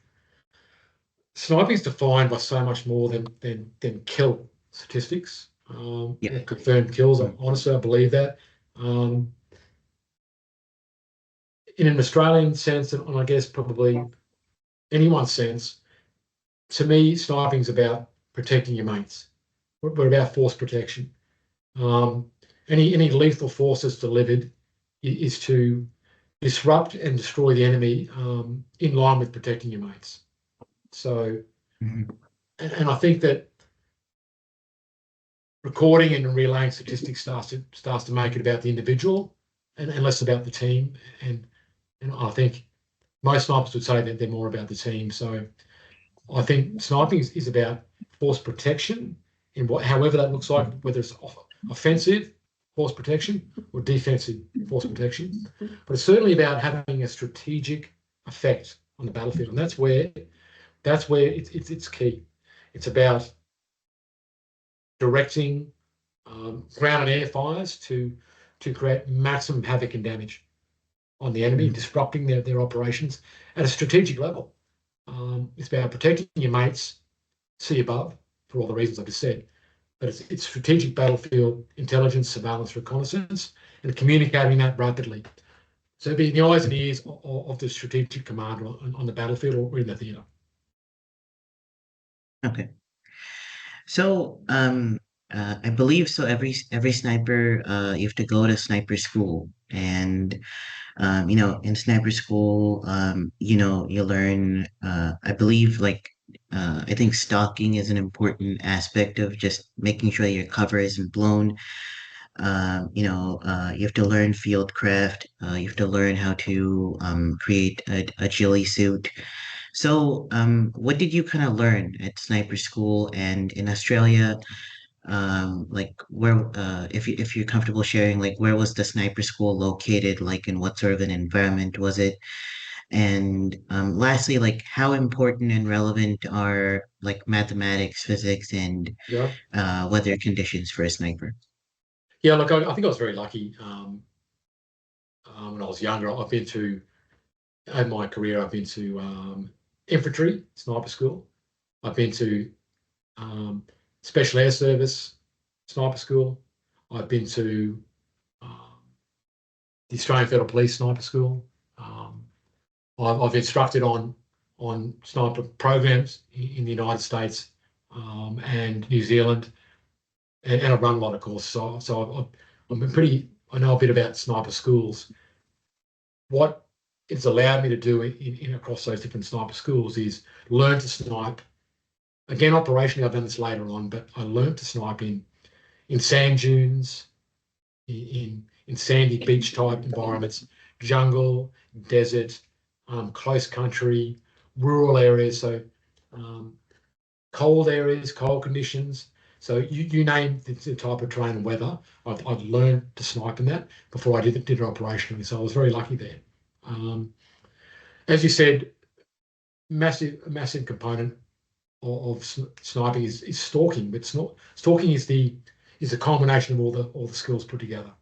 sniping is defined by so much more than kill statistics yeah. or confirmed kills. Mhm. Honestly, I believe that. Um, in an Australian sense, and I guess probably anyone's sense, to me, sniping is about protecting your mates. We're about force protection. Um, any lethal force that's delivered is to disrupt and destroy the enemy in line with protecting your mates. So, Mhm. and I think that recording and relaying statistics starts to make it about the individual and less about the team. And I think most snipers would say that they're more about the team. So I think sniping is about force protection in however that looks like, whether it's offensive force protection or defensive force protection. But it's certainly about having a strategic effect on the battlefield, and that's where it's key. It's about directing ground and air fires to create maximum havoc and damage on the enemy, Mhm. disrupting their operations at a strategic level. It's about protecting your mates, see above, for all the reasons I just said. But it's strategic battlefield intelligence, surveillance, reconnaissance, and communicating that rapidly. So be the eyes and ears of the strategic commander on the battlefield or in the theatre. Okay. So, I believe so. Every sniper, you have to go to sniper school, and in sniper school, you learn. I believe, like, I think stalking is an important aspect of just making sure your cover isn't blown. You have to learn field craft. You have to learn how to create a ghillie suit. So, what did you kind of learn at sniper school and in Australia? Like where, if you're comfortable sharing, like where was the sniper school located? Like in what sort of an environment was it? And lastly, like how important and relevant are like mathematics, physics, and Yeah. weather conditions for a sniper? Yeah, look, I think I was very lucky when I was younger. In my career, I've been to infantry, sniper school. I've been to um, Special Air Service, sniper school. I've been to um, the Australian Federal Police sniper school. Um, I've instructed on sniper programs in the United States and New Zealand, and I've run a lot of courses. So I know a bit about sniper schools. What it's allowed me to do in across those different sniper schools is learn to snipe. Again, operationally, I've done this later on, but I learned to snipe in sand dunes, in sandy beach type environments, jungle, desert, close country, rural areas. So um, cold areas, cold conditions. So you name the type of terrain and weather, I've learned to snipe in that before I did it operationally. So I was very lucky there. Um, as you said, massive component of sniping is stalking, but stalking is the culmination of all the skills put together.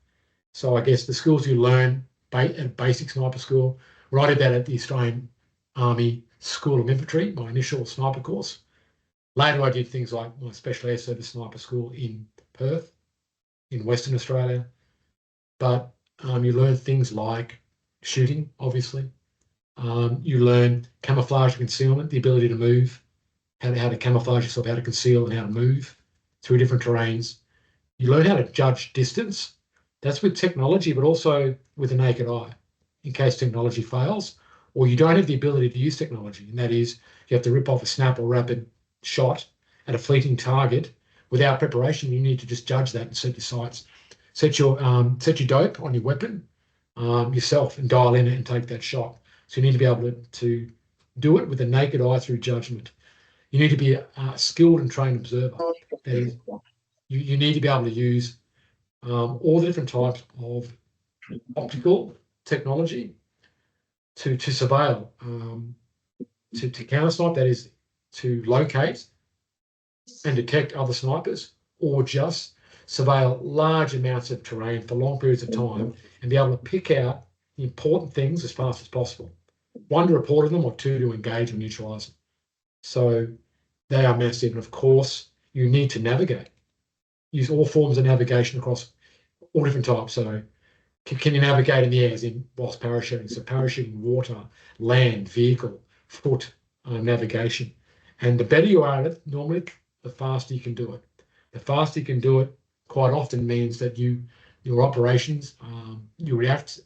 So I guess the skills you learn at basic sniper school, where I did that at the Australian Army School of Infantry, my initial sniper course. Later, I did things like my Special Air Service Sniper School in Perth, in Western Australia. But you learn things like shooting, obviously. You learn camouflage and concealment, the ability to move, how to camouflage yourself, how to conceal, and how to move through different terrains. You learn how to judge distance. That's with technology, but also with the naked eye, in case technology fails, or you don't have the ability to use technology. And that is, you have to rip off a snap or rapid shot at a fleeting target without preparation. You need to just judge that and set your sights, set your dope on your weapon yourself, and dial in it and take that shot. So you need to be able to do it with the naked eye through judgment. You need to be a skilled and trained observer. That is, you need to be able to use all the different types of optical technology to surveil, to counter snipe, that is, to locate and detect other snipers, or just surveil large amounts of terrain for long periods of time and be able to pick out the important things as fast as possible. One, to report them, or two, to engage and neutralize them. So they are massive. And of course, you need to navigate. Use all forms of navigation across all different types. So can you navigate in the air, as in whilst parachuting? So parachuting, water, land, vehicle, foot navigation. And the better you are at it, normally, the faster you can do it. The faster you can do it quite often means that your operations, you react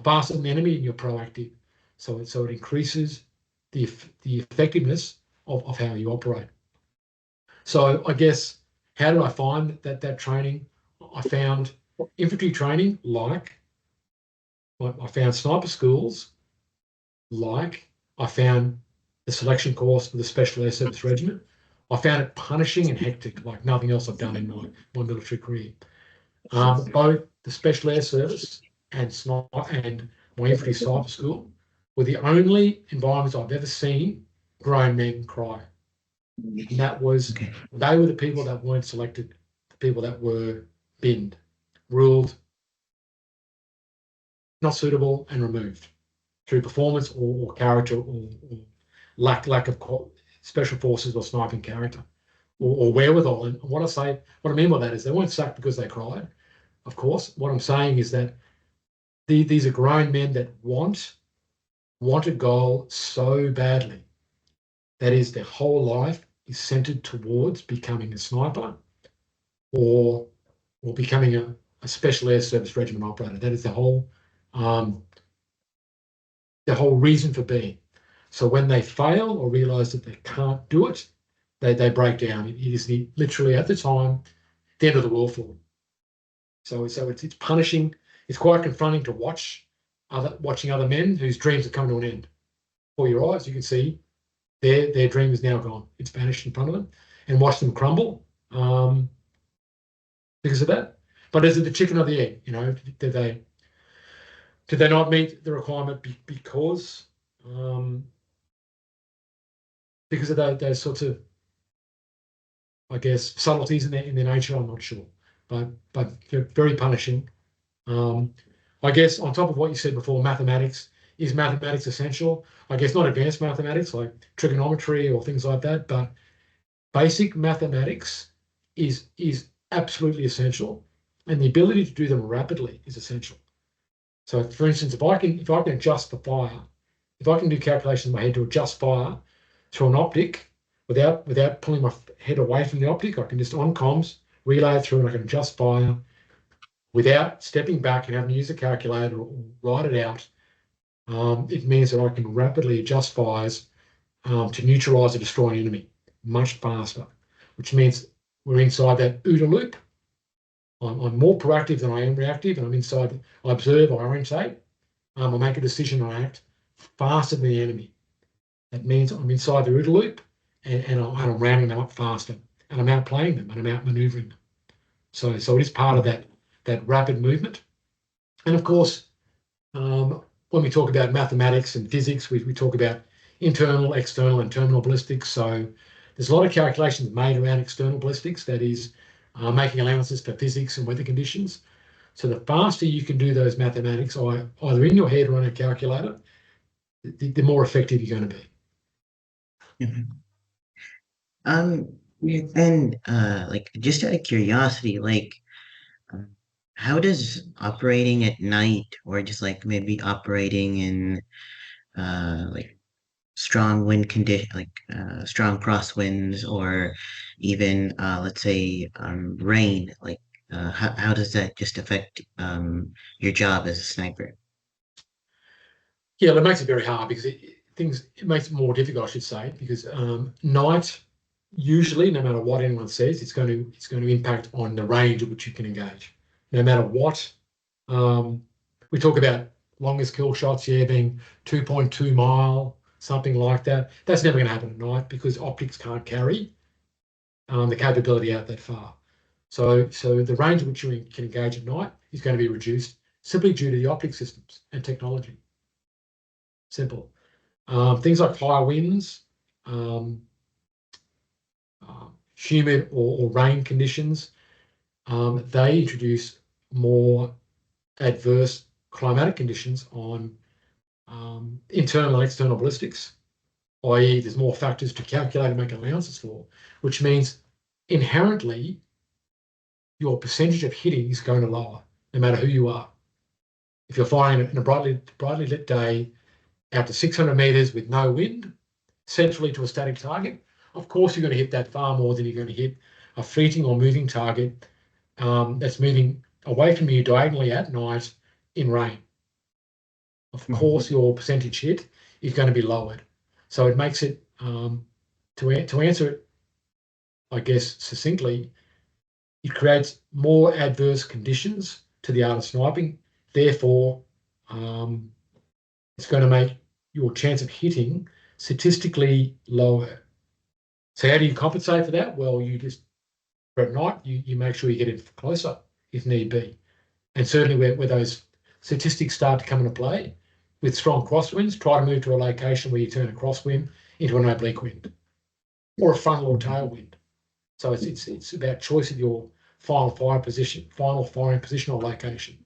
faster than the enemy, and you're proactive. So it increases the effectiveness of how you operate. So I guess, how did I find that training? I found infantry training, I found sniper schools, I found the selection course for the Special Air Service Regiment. I found it punishing and hectic, like nothing else I've done in my military career. Both the Special Air Service and my infantry sniper school were the only environments I've ever seen grown men cry. And that was, they were the people that weren't selected, the people that were binned, ruled not suitable, and removed through performance or character, or lack of special forces or sniping character, or wherewithal. And what I mean by that is, they weren't sacked because they cried. Of course, what I'm saying is that these are grown men that want a goal so badly. That is, their whole life is centered towards becoming a sniper, or becoming a Special Air Service Regiment operator. That is the whole reason for being. So when they fail or realise that they can't do it, they break down. It is literally, at the time, the end of the world for them. So it's punishing. It's quite confronting to watching other men whose dreams have come to an end. Before your eyes, you can see their dream is now gone. It's vanished in front of them, and watch them crumble because of that. But is it the chicken or the egg? Did they not meet the requirement because of those sorts of, I guess, subtleties in their nature? I'm not sure, but very punishing. I guess, on top of what you said before, mathematics essential? I guess not advanced mathematics like trigonometry or things like that, but basic mathematics is absolutely essential, and the ability to do them rapidly is essential. So, for instance, if I can adjust the fire, if I can do calculations in my head to adjust fire through an optic without pulling my head away from the optic. I can just on comms relay it through, and I can adjust fire without stepping back and having to use a calculator or write it out. It means that I can rapidly adjust fires to neutralize or destroy an enemy much faster, which means we're inside that OODA loop. I'm more proactive than I am reactive, and I'm inside. I observe, I orientate, I make a decision, I act faster than the enemy. That means I'm inside the OODA loop, and I'm rounding them up faster, and I'm outplaying them, and I'm outmaneuvering them. So it is part of that rapid movement. And of course, when we talk about mathematics and physics, we talk about internal, external, and terminal ballistics. So there's a lot of calculations made around external ballistics, that is, making allowances for physics and weather conditions. So the faster you can do those mathematics, either in your head or on a calculator, the more effective you're going to be. Mhm. And like just out of curiosity, like um, how does operating at night or just like maybe operating in like strong wind condition, like strong crosswinds or even let's say rain, like how does that just affect your job as a sniper? Yeah, that makes it very hard because it makes it more difficult, I should say, because night usually, no matter what anyone says, it's going to impact on the range at which you can engage. No matter what, um, we talk about longest kill shots, yeah, being 2.2 mile, something like that. That's never going to happen at night because optics can't carry the capability out that far. So the range at which you can engage at night is going to be reduced simply due to the optic systems and technology. Simple. Things like high winds, um, humid or rain conditions, they introduce more adverse climatic conditions on internal and external ballistics, i.e. there's more factors to calculate and make allowances for, which means inherently your percentage of hitting is going to lower, no matter who you are. If you're firing in a brightly lit day out to 600 meters with no wind, centrally to a static target, of course you're going to hit that far more than you're going to hit a fleeting or moving target that's moving away from you diagonally at night in rain. Of Mhm. course, your percentage hit is going to be lowered. So it makes it, to answer it, I guess, succinctly, it creates more adverse conditions to the art of sniping. Therefore, um, it's going to make your chance of hitting statistically lower. So how do you compensate for that? Well, you just, at night, you make sure you get in closer if need be. And certainly where those statistics start to come into play, with strong crosswinds, try to move to a location where you turn a crosswind into an oblique wind or a frontal or tailwind. So it's about choice of your final firing position or location.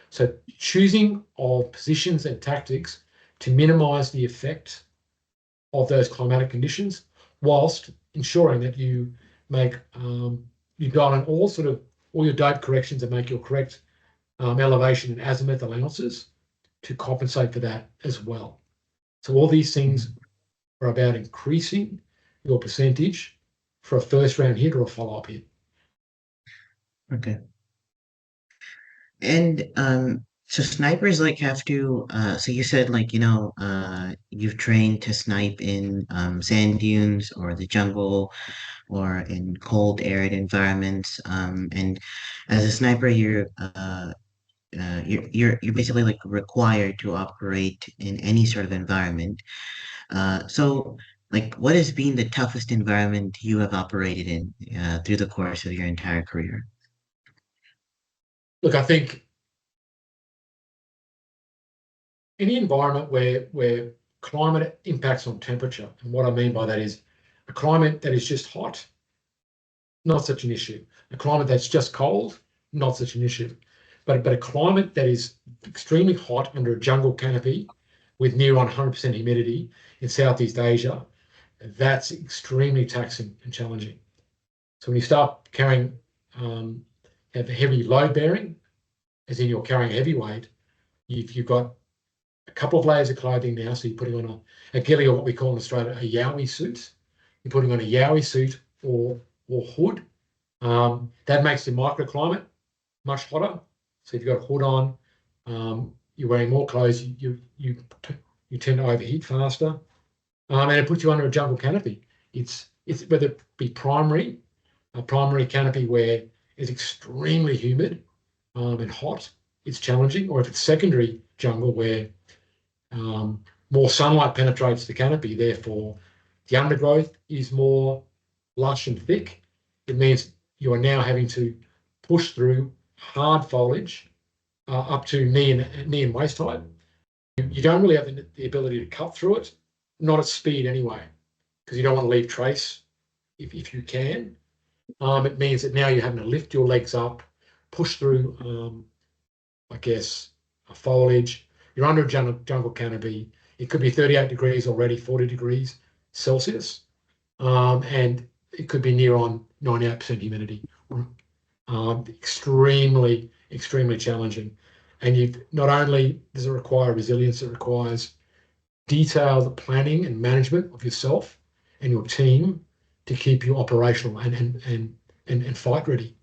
So choosing of positions and tactics to minimize the effect of those climatic conditions, whilst ensuring that you make you dial in all your date corrections and make your correct elevation and azimuth allowances to compensate for that as well. So all these things Mhm. are about increasing your percentage for a first round hit or a follow up hit. Okay. And so snipers like have to so you said like you've trained to snipe in sand dunes or the jungle or in cold arid environments and as a sniper you're basically like required to operate in any sort of environment. So like what has been the toughest environment you have operated in through the course of your entire career? Look, I think any environment where climate impacts on temperature, and what I mean by that is a climate that is just hot, not such an issue. A climate that's just cold, not such an issue. But a climate that is extremely hot under a jungle canopy with near 100% humidity in Southeast Asia, that's extremely taxing and challenging. So when you start carrying have heavy load bearing, as in you're carrying a heavy weight, you've got a couple of layers of clothing now. So you're putting on a ghillie, or what we call in Australia a yowie suit. You're putting on a yowie suit or hood. That makes the microclimate much hotter. So if you've got a hood on, you're wearing more clothes, you tend to overheat faster, and it puts you under a jungle canopy. It's whether it be a primary canopy where it's extremely humid and hot, it's challenging, or if it's secondary jungle where more sunlight penetrates the canopy, therefore the undergrowth is more lush and thick. It means you are now having to push through hard foliage up to knee and waist height. You don't really have the ability to cut through it, not at speed anyway, because you don't want to leave trace if you can. It means that now you're having to lift your legs up, push through, I guess, a foliage. You're under a jungle canopy. It could be 38 degrees already, 40 degrees Celsius, and it could be near on 98% humidity. Extremely, extremely challenging. And you not only does it require resilience, it requires detailed planning and management of yourself and your team to keep you operational and fight ready.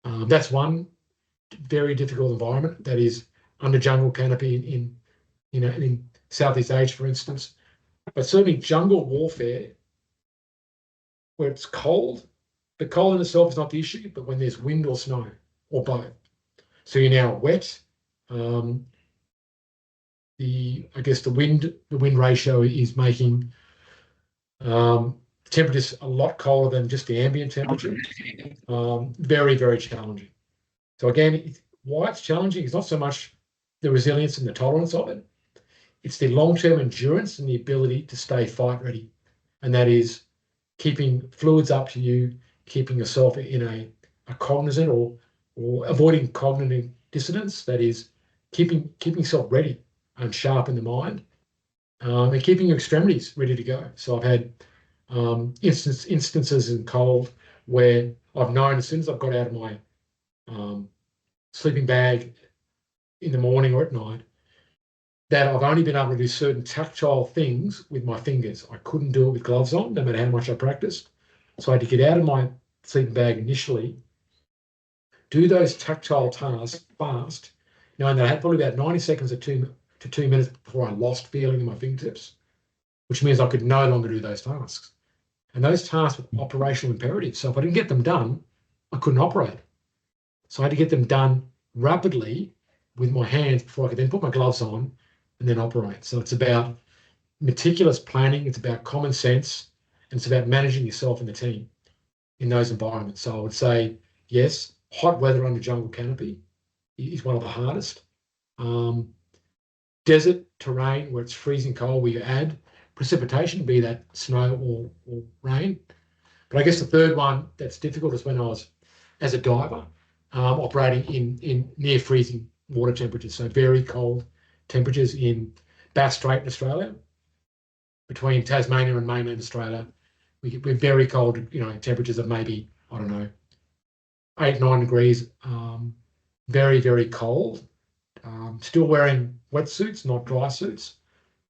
That's one very difficult environment that is under jungle canopy in Southeast Asia, for instance. But certainly jungle warfare, where it's cold, the cold in itself is not the issue, but when there's wind or snow or both. So you're now wet. I guess the wind ratio is making temperatures a lot colder than just the ambient temperature. Very, very challenging. So again, why it's challenging is not so much the resilience and the tolerance of it. It's the long-term endurance and the ability to stay fight ready. And that is keeping fluids up to you, keeping yourself in a cognizant or avoiding cognitive dissonance. That is keeping yourself ready and sharp in the mind, and keeping your extremities ready to go. So I've had instances in cold where I've known as soon as I've got out of my sleeping bag in the morning or at night, that I've only been able to do certain tactile things with my fingers. I couldn't do it with gloves on, no matter how much I practiced. So I had to get out of my sleeping bag initially, do those tactile tasks fast, knowing that I had probably about 90 seconds to 2 minutes before I lost feeling in my fingertips, which means I could no longer do those tasks. And those tasks were operational imperatives. So if I didn't get them done, I couldn't operate. So I had to get them done rapidly with my hands before I could then put my gloves on and then operate. So it's about meticulous planning, it's about common sense, and it's about managing yourself and the team in those environments. So I would say, yes, hot weather under jungle canopy is one of the hardest. Desert terrain where it's freezing cold, where you add precipitation, be that snow or rain. But I guess the third one that's difficult is when I was, as a diver, operating in near freezing water temperatures, so very cold temperatures in Bass Strait in Australia, between Tasmania and mainland Australia. We're very cold, temperatures of maybe, I don't know, 8, 9 degrees, very, very cold. Still wearing wetsuits, not dry suits,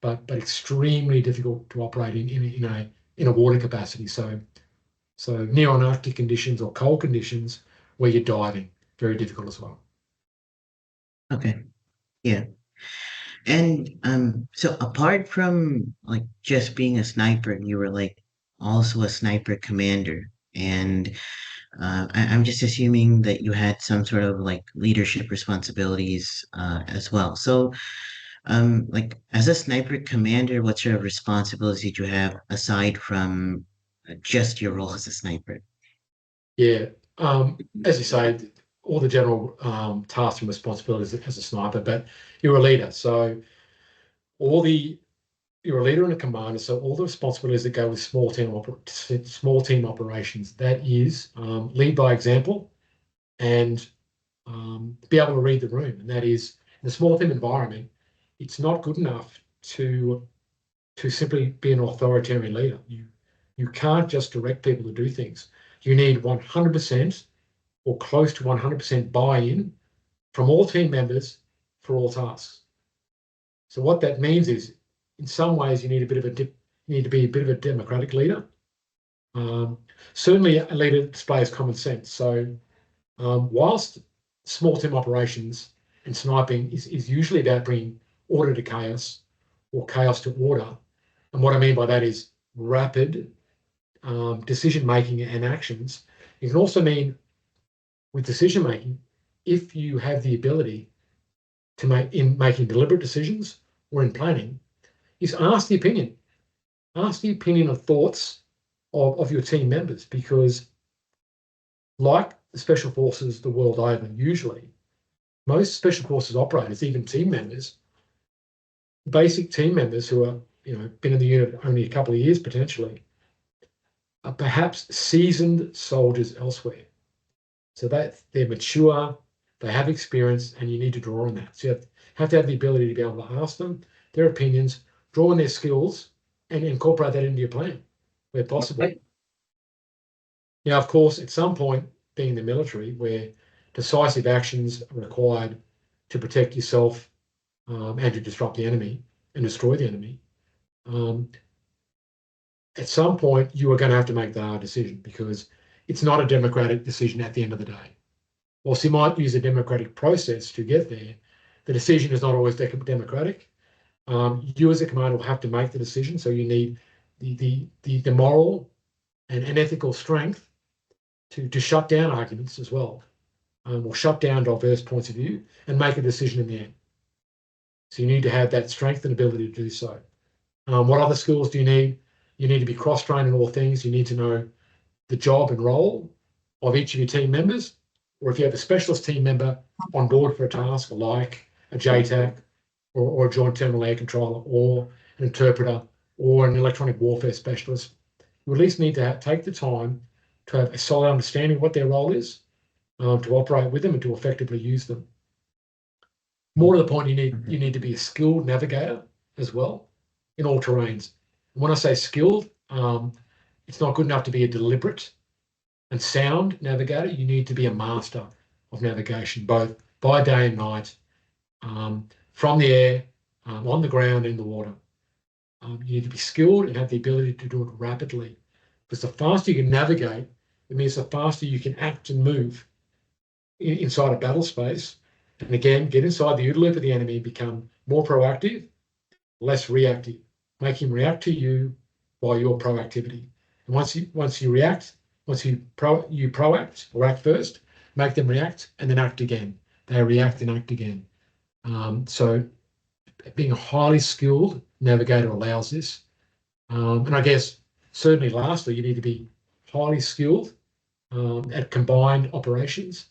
but extremely difficult to operate in a water capacity. So near on Arctic conditions or cold conditions where you're diving, very difficult as well. Okay. Yeah. And so apart from like just being a sniper, you were like also a sniper commander. And I'm just assuming that you had some sort of like leadership responsibilities as well. So like as a sniper commander, what sort of responsibilities did you have aside from just your role as a sniper? Yeah, as you say, all the general tasks and responsibilities as a sniper, but you're a leader. So all the you're a leader and a commander, so all the responsibilities that go with small team operations, that is lead by example and be able to read the room. And that is, in a small team environment, it's not good enough to simply be an authoritarian leader. You can't just direct people to do things. You need 100% or close to 100% buy-in from all team members for all tasks. So what that means is, in some ways, you need to be a bit of a democratic leader, Um, Certainly, a leader displays common sense. So, whilst small team operations and sniping is usually about bringing order to chaos or chaos to order, and what I mean by that is rapid decision making and actions. It can also mean with decision making, if you have the ability to make in making deliberate decisions or in planning, is ask the opinion of thoughts of your team members, because like the special forces the world over, usually most special forces operators, even team members, basic team members who are, been in the unit only a couple of years potentially, are perhaps seasoned soldiers elsewhere. So that they're mature, they have experience, and you need to draw on that. So you have to have the ability to be able to ask them their opinions, draw on their skills, and incorporate that into your plan where possible. Right. Now, of course, at some point, being in the military, where decisive actions are required to protect yourself and to disrupt the enemy and destroy the enemy, um, at some point you are going to have to make the hard decision, because it's not a democratic decision at the end of the day. Whilst you might use a democratic process to get there, the decision is not always democratic. You as a commander will have to make the decision. So you need the moral and ethical strength to shut down arguments as well, or shut down diverse points of view and make a decision in the end. So you need to have that strength and ability to do so. What other skills do you need? You need to be cross-trained in all things. You need to know the job and role of each of your team members, or if you have a specialist team member on board for a task like a JTAC or a joint terminal air controller or an interpreter or an electronic warfare specialist, you at least need to take the time to have a solid understanding of what their role is, to operate with them and to effectively use them. More to the point, you need to be a skilled navigator as well in all terrains. And when I say skilled, it's not good enough to be a deliberate and sound navigator. You need to be a master of navigation, both by day and night, from the air, on the ground, in the water. You need to be skilled and have the ability to do it rapidly, because the faster you can navigate, it means the faster you can act and move inside a battle space. And again, get inside the OODA loop of the enemy, become more proactive, less reactive. Make him react to you by your proactivity. And once you react, once you proact or act first, make them react and then act again. They react and act again. So being a highly skilled navigator allows this. And I guess certainly lastly, you need to be highly skilled at combined operations.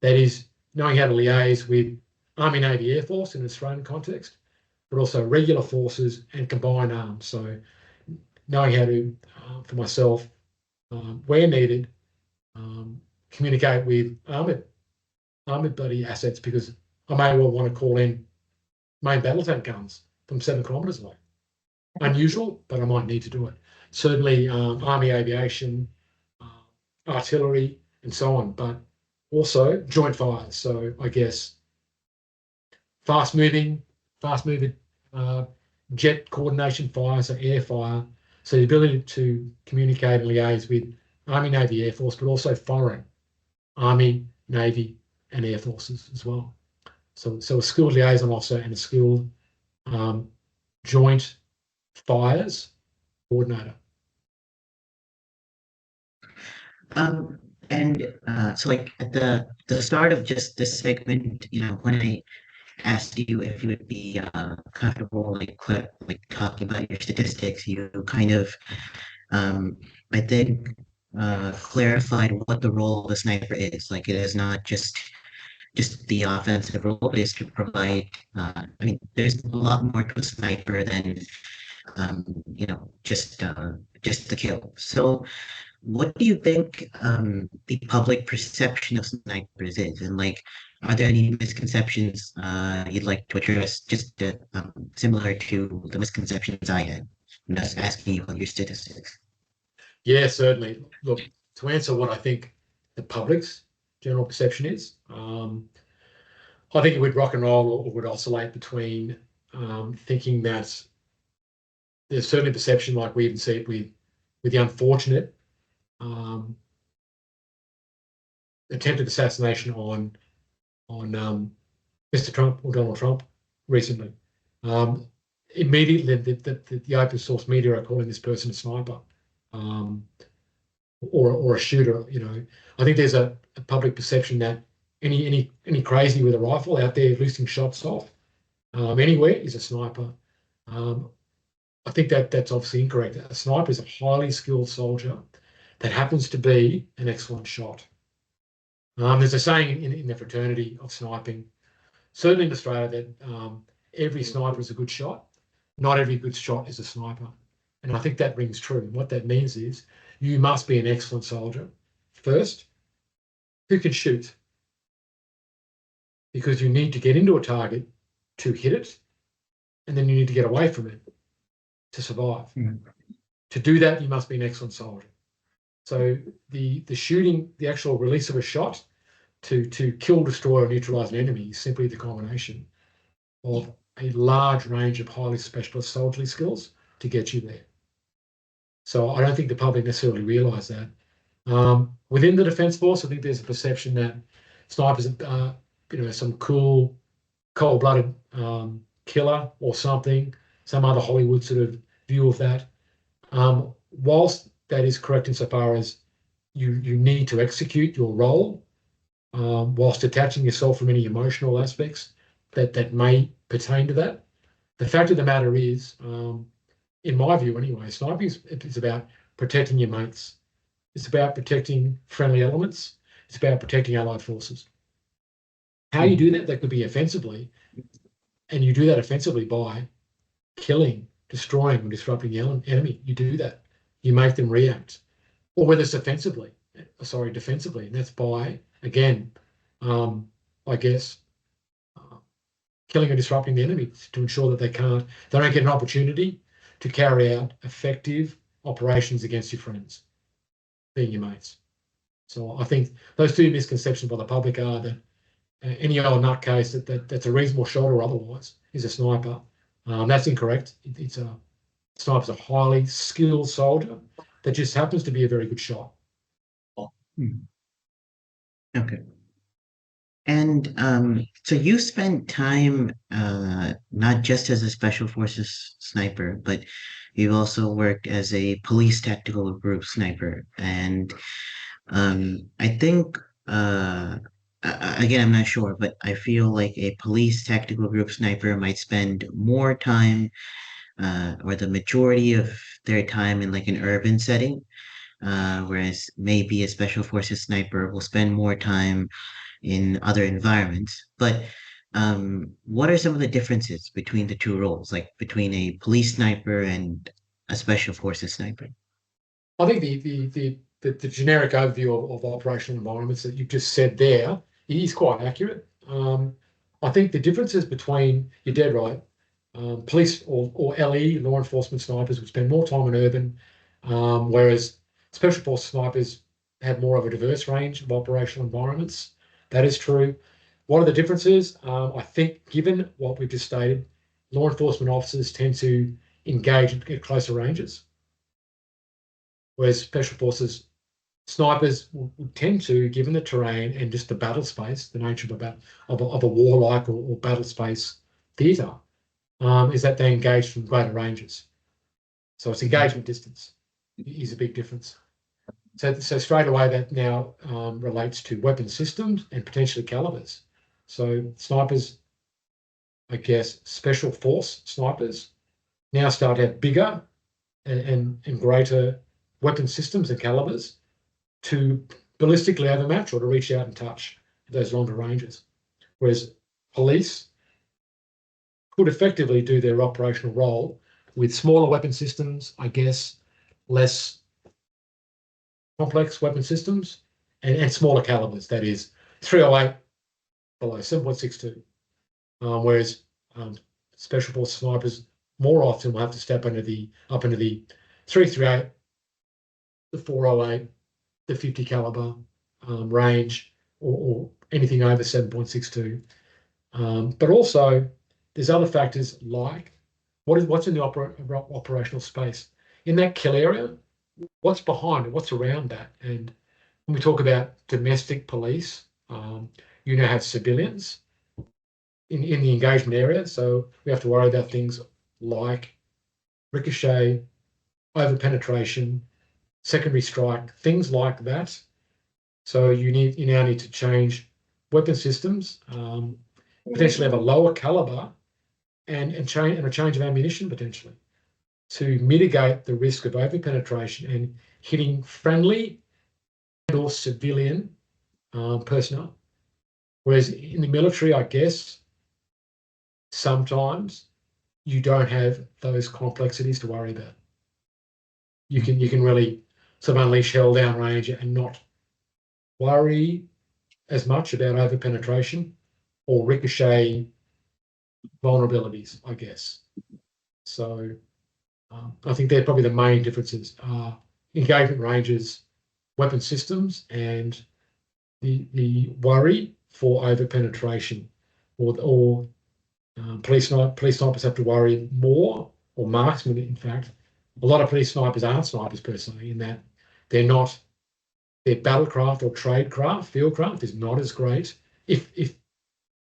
That is, knowing how to liaise with Army, Navy, Air Force in an Australian context, but also regular forces and combined arms. So knowing how to, for myself, where needed, communicate with armoured buddy assets, because I may well want to call in main battle tank guns from 7 kilometres away. Unusual, but I might need to do it. Certainly Army aviation, artillery, and so on, but also joint fires. So I guess fast moving jet coordination fire, so air fire. So the ability to communicate and liaise with Army, Navy, Air Force, but also foreign Army, Navy, and Air Forces as well. So a skilled liaison officer and a skilled joint fires coordinator. Um, so like at the start of just this segment, when I asked you if you would be comfortable like talking about your statistics, you kind of I think clarified what the role of a sniper is. Like it is not just the offensive role, but it's to provide. I mean, there's a lot more to a sniper than just the kill. So what do you think the public perception of snipers is? And like, are there any misconceptions you'd like to address, just similar to the misconceptions I had? I'm just asking you about your statistics. Yeah, certainly. Look, to answer what I think the public's general perception is, I think it would rock and roll or would oscillate between thinking that there's certainly perception, like we even see it with the unfortunate um, attempted assassination on Mr. Trump or Donald Trump recently. Um, Immediately, the open source media are calling this person a sniper, um, or a shooter. I think there's a public perception that any crazy with a rifle out there loosing shots off anywhere is a sniper. Um, I think that's obviously incorrect. A sniper is a highly skilled soldier that happens to be an excellent shot. There's a saying in the fraternity of sniping, certainly in Australia, that every sniper is a good shot. Not every good shot is a sniper. And I think that rings true. And what that means is you must be an excellent soldier first who can shoot, because you need to get into a target to hit it, and then you need to get away from it to survive. Mm. To do that, you must be an excellent soldier. So the shooting, the actual release of a shot to kill, destroy, or neutralize an enemy is simply the combination of a large range of highly specialist soldierly skills to get you there. So I don't think the public necessarily realise that. Within the Defence Force, I think there's a perception that snipers are, some cool, cold-blooded killer or something, some other Hollywood sort of view of that. Whilst that is correct insofar as you need to execute your role, whilst detaching yourself from any emotional aspects that may pertain to that, the fact of the matter is, in my view anyway, sniping is about protecting your mates. It's about protecting friendly elements. It's about protecting allied forces. How you do that could be offensively, and you do that offensively by killing, destroying, or disrupting the enemy. You do that. You make them react. Or whether it's defensively, and that's by, again, I guess, killing or disrupting the enemy to ensure that they don't get an opportunity to carry out effective operations against your friends, being your mates. So I think those two misconceptions by the public are that any old nutcase that's a reasonable shot or otherwise is a sniper. That's incorrect. Sniper's a highly skilled soldier that just happens to be a very good shot. Mm. Okay. And so you spent time not just as a special forces sniper, but you've also worked as a police tactical group sniper. And I think again, I'm not sure, but I feel like a police tactical group sniper might spend more time or the majority of their time in like an urban setting, whereas maybe a special forces sniper will spend more time in other environments. But what are some of the differences between the two roles, like between a police sniper and a special forces sniper? I think the generic overview of operational environments that you've just said there is quite accurate. I think the differences between, you're dead right, police or LE, law enforcement snipers, would spend more time in urban, whereas special forces snipers have more of a diverse range of operational environments. That is true. What are the differences? I think, given what we've just stated, law enforcement officers tend to engage at closer ranges, whereas special forces snipers would tend to, given the terrain and just the battle space, the nature of a warlike or battle space theatre, is that they engage from greater ranges. So it's engagement distance is a big difference. So straight away that now relates to weapon systems and potentially calibers. So snipers, I guess, special force snipers now start to have bigger and greater weapon systems and calibers to ballistically overmatch or to reach out and touch those longer ranges. Whereas police could effectively do their operational role with smaller weapon systems, I guess, less complex weapon systems, and smaller calibers, that is 308 below 7.62. Whereas special force snipers more often will have to step up into the 338, the 408, the 50 caliber range, or anything over 7.62. But also, there's other factors like what's in the operational space. In that kill area, what's behind it, what's around that. And when we talk about domestic police, you now have civilians in the engagement area. So we have to worry about things like ricochet, over penetration, secondary strike, things like that. So you now need to change weapon systems, potentially have a lower caliber and a change of ammunition potentially to mitigate the risk of over penetration and hitting friendly and or civilian personnel. Whereas in the military, I guess sometimes you don't have those complexities to worry about. You can really sort of unleash hell downrange and not worry as much about over penetration or ricochet vulnerabilities, I guess. So I think they're probably the main differences: engagement ranges, weapon systems, and the worry for over penetration, or police snipers have to worry more, or marksmen. In fact, a lot of police snipers aren't snipers per se, in that they're not their battlecraft or tradecraft, fieldcraft is not as great if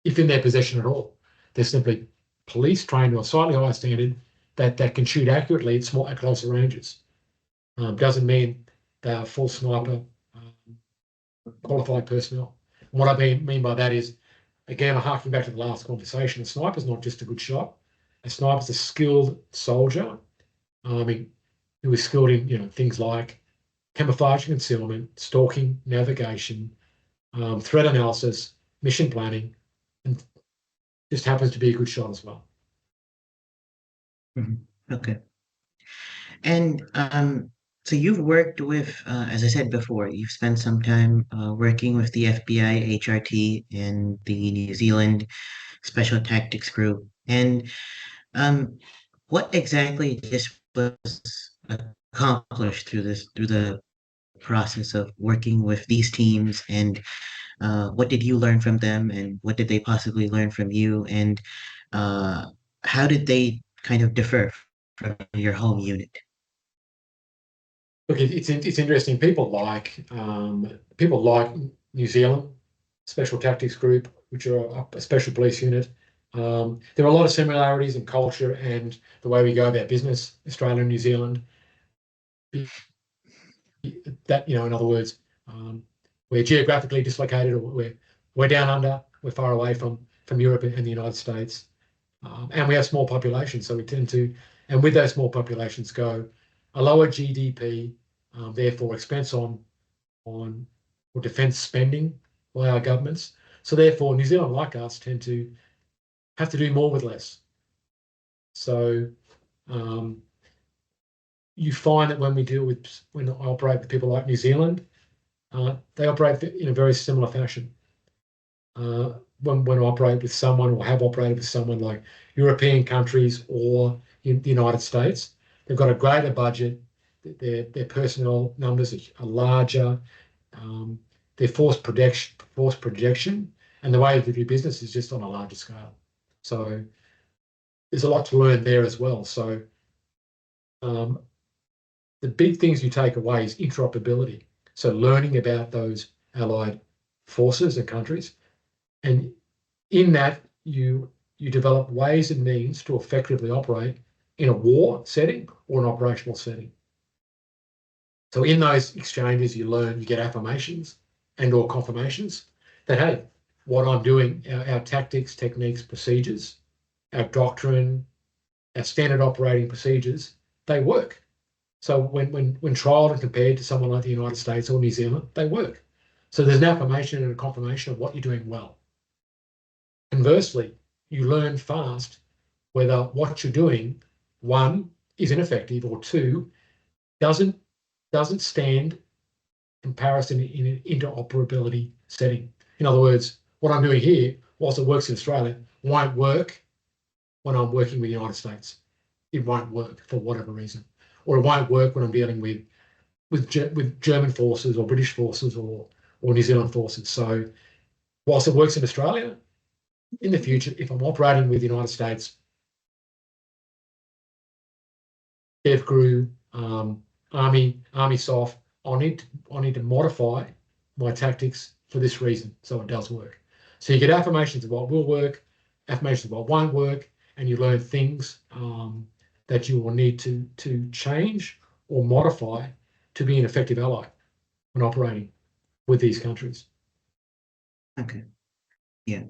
in their possession at all. They're simply police trained to a slightly higher standard that can shoot accurately at closer ranges. Doesn't mean they are full sniper qualified personnel. And what I mean by that is, again, I harken back to the last conversation. A sniper's not just a good shot. A sniper's a skilled soldier. Who is skilled in things like camouflage and concealment, stalking, navigation, threat analysis, mission planning, and just happens to be a good shot as well. Okay. And so you've worked with, as I said before, you've spent some time working with the FBI, HRT, and the New Zealand Special Tactics Group. And what exactly this was accomplished through the process of working with these teams, and what did you learn from them, and what did they possibly learn from you, and uh, how did they kind of differ from your home unit? Look, it's interesting. People like New Zealand Special Tactics Group, which are a special police unit. There are a lot of similarities in culture and the way we go about business, Australia and New Zealand. That, in other words, we're geographically dislocated, or we're down under, we're far away from Europe and the United States, and we have small populations, so we tend to, and with those small populations go a lower GDP, therefore expense on or defence spending by our governments. So therefore, New Zealand, like us, tend to have to do more with less. So you find that when I operate with people like New Zealand, they operate in a very similar fashion. When I operate with someone, or have operated with someone like European countries or in the United States, they've got a greater budget. Their personnel numbers are larger. Their force projection, and the way they do business is just on a larger scale. So there's a lot to learn there as well. So the big things you take away is interoperability. So learning about those allied forces and countries, and in that you develop ways and means to effectively operate in a war setting or an operational setting. So in those exchanges, you get affirmations and or confirmations that, hey, what I'm doing, our tactics, techniques, procedures, our doctrine, our standard operating procedures, they work. So when trialed and compared to someone like the United States or New Zealand, they work. So there's an affirmation and a confirmation of what you're doing well. Conversely, you learn fast whether what you're doing, one, is ineffective, or two, doesn't stand comparison in an interoperability setting. In other words, what I'm doing here, whilst it works in Australia, won't work when I'm working with the United States. It won't work for whatever reason, or it won't work when I'm dealing with German forces or British forces or New Zealand forces. So whilst it works in Australia, in the future, if I'm operating with the United States, DevGru, army staff, I need to modify my tactics for this reason, so it does work. So you get affirmations of what will work, affirmations of what won't work, and you learn things that you will need to change or modify to be an effective ally when operating with these countries. Okay. Yeah.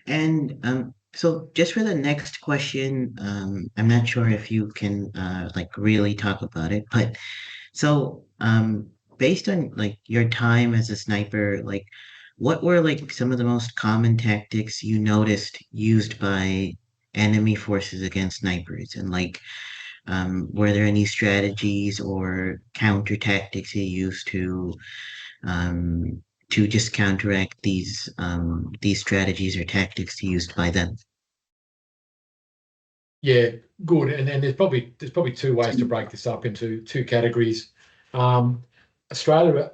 And so just for the next question, I'm not sure if you can like really talk about it, but so based on like your time as a sniper, like what were like some of the most common tactics you noticed used by enemy forces against snipers? And like were there any strategies or counter tactics you used um to just counteract these strategies or tactics used by them? Yeah, good. And there's probably two ways to break this up into two categories. Um, Australia,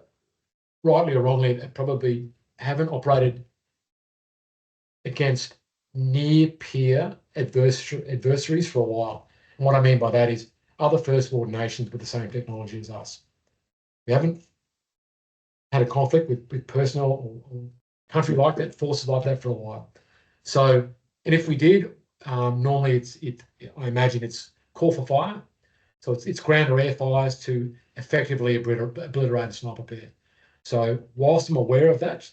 rightly or wrongly, probably haven't operated against near peer adversaries for a while. And what I mean by that is other first world nations with the same technology as us. We haven't had a conflict with personnel or country like that, forces like that for a while. So, and if we did, normally I imagine it's call for fire. So it's ground or air fires to effectively obliterate a sniper pair. So whilst I'm aware of that,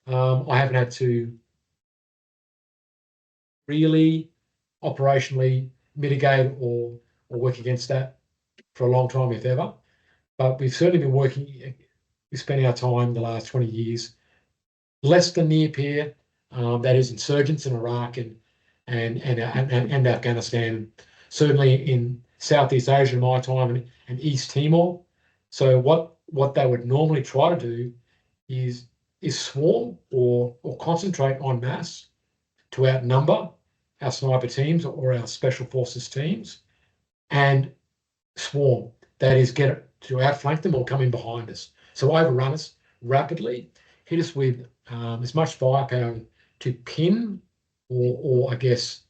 I haven't had to really operationally mitigate or work against that for a long time, if ever. But we've certainly been working. We spent our time the last 20 years less than near peer. That is insurgents in Iraq and Afghanistan. Certainly in Southeast Asia in my time and East Timor. So what they would normally try to do is swarm or concentrate en masse to outnumber our sniper teams or our special forces teams and swarm. That is, get to outflank them or come in behind us. So overrun us rapidly, hit us with as much firepower to pin or I guess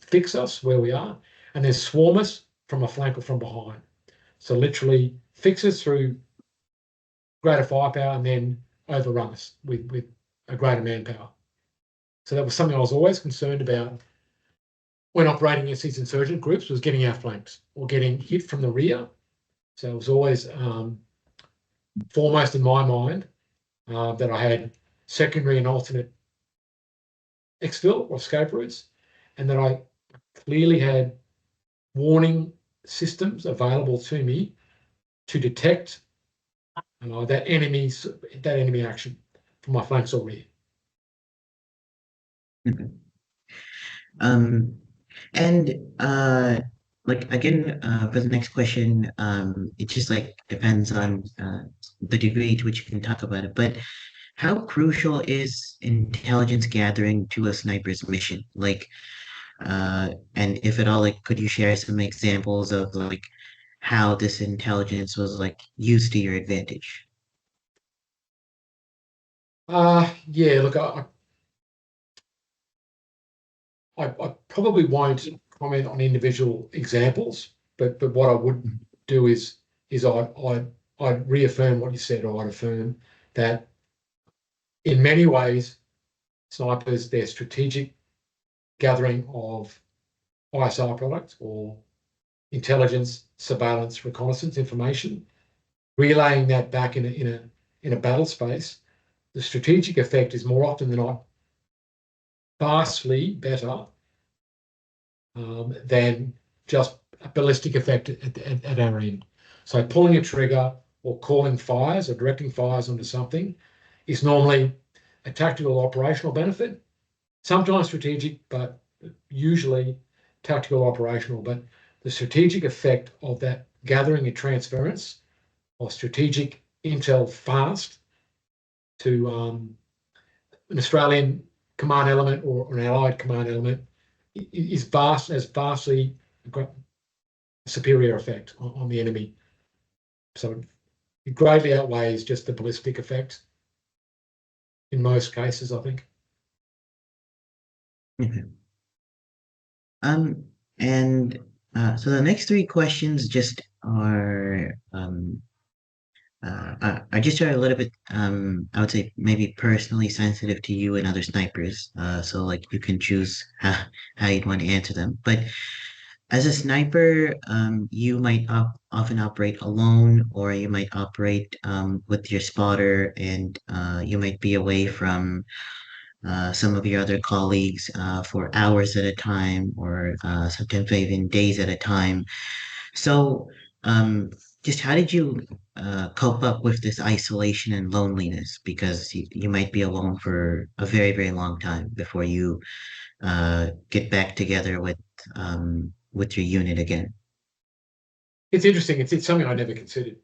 fix us where we are, and then swarm us from a flank or from behind. So literally fix us through greater firepower and then overrun us with a greater manpower. So that was something I was always concerned about when operating against these insurgent groups, was getting outflanked or getting hit from the rear. So it was always foremost in my mind that I had secondary and alternate exfil or escape routes, and that I clearly had warning systems available to me to detect that enemy action from my flanks or rear. Mhm. Um, and like again, for the next question, it just like depends on the degree to which you can talk about it. But how crucial is intelligence gathering to a sniper's mission? Like, and if at all, like, could you share some examples of like how this intelligence was like used to your advantage? Yeah, look, I probably won't comment on individual examples, but what I would do is I'd reaffirm what you said, or I'd affirm that in many ways, snipers, their strategic gathering of ISR products or intelligence, surveillance, reconnaissance information, relaying that back in a battle space, the strategic effect is more often than not vastly better than just a ballistic effect at our end. So pulling a trigger or calling fires or directing fires onto something is normally a tactical operational benefit, sometimes strategic, but usually tactical operational. But the strategic effect of that gathering and transference of strategic intel fast to an Australian command element or an allied command element is vastly superior effect on the enemy. So it greatly outweighs just the ballistic effect in most cases, I think. Mhm. Um, and so the next three questions just are are just a little bit, I would say maybe personally sensitive to you and other snipers. So like you can choose how you'd want to answer them. But as a sniper, you might often operate alone, or you might operate with your spotter, and you might be away from some of your other colleagues for hours at a time, or sometimes even days at a time. So, um, just how did you cope up with this isolation and loneliness? Because you might be alone for a very, very long time before you get back together with your unit again. It's interesting. It's something I never considered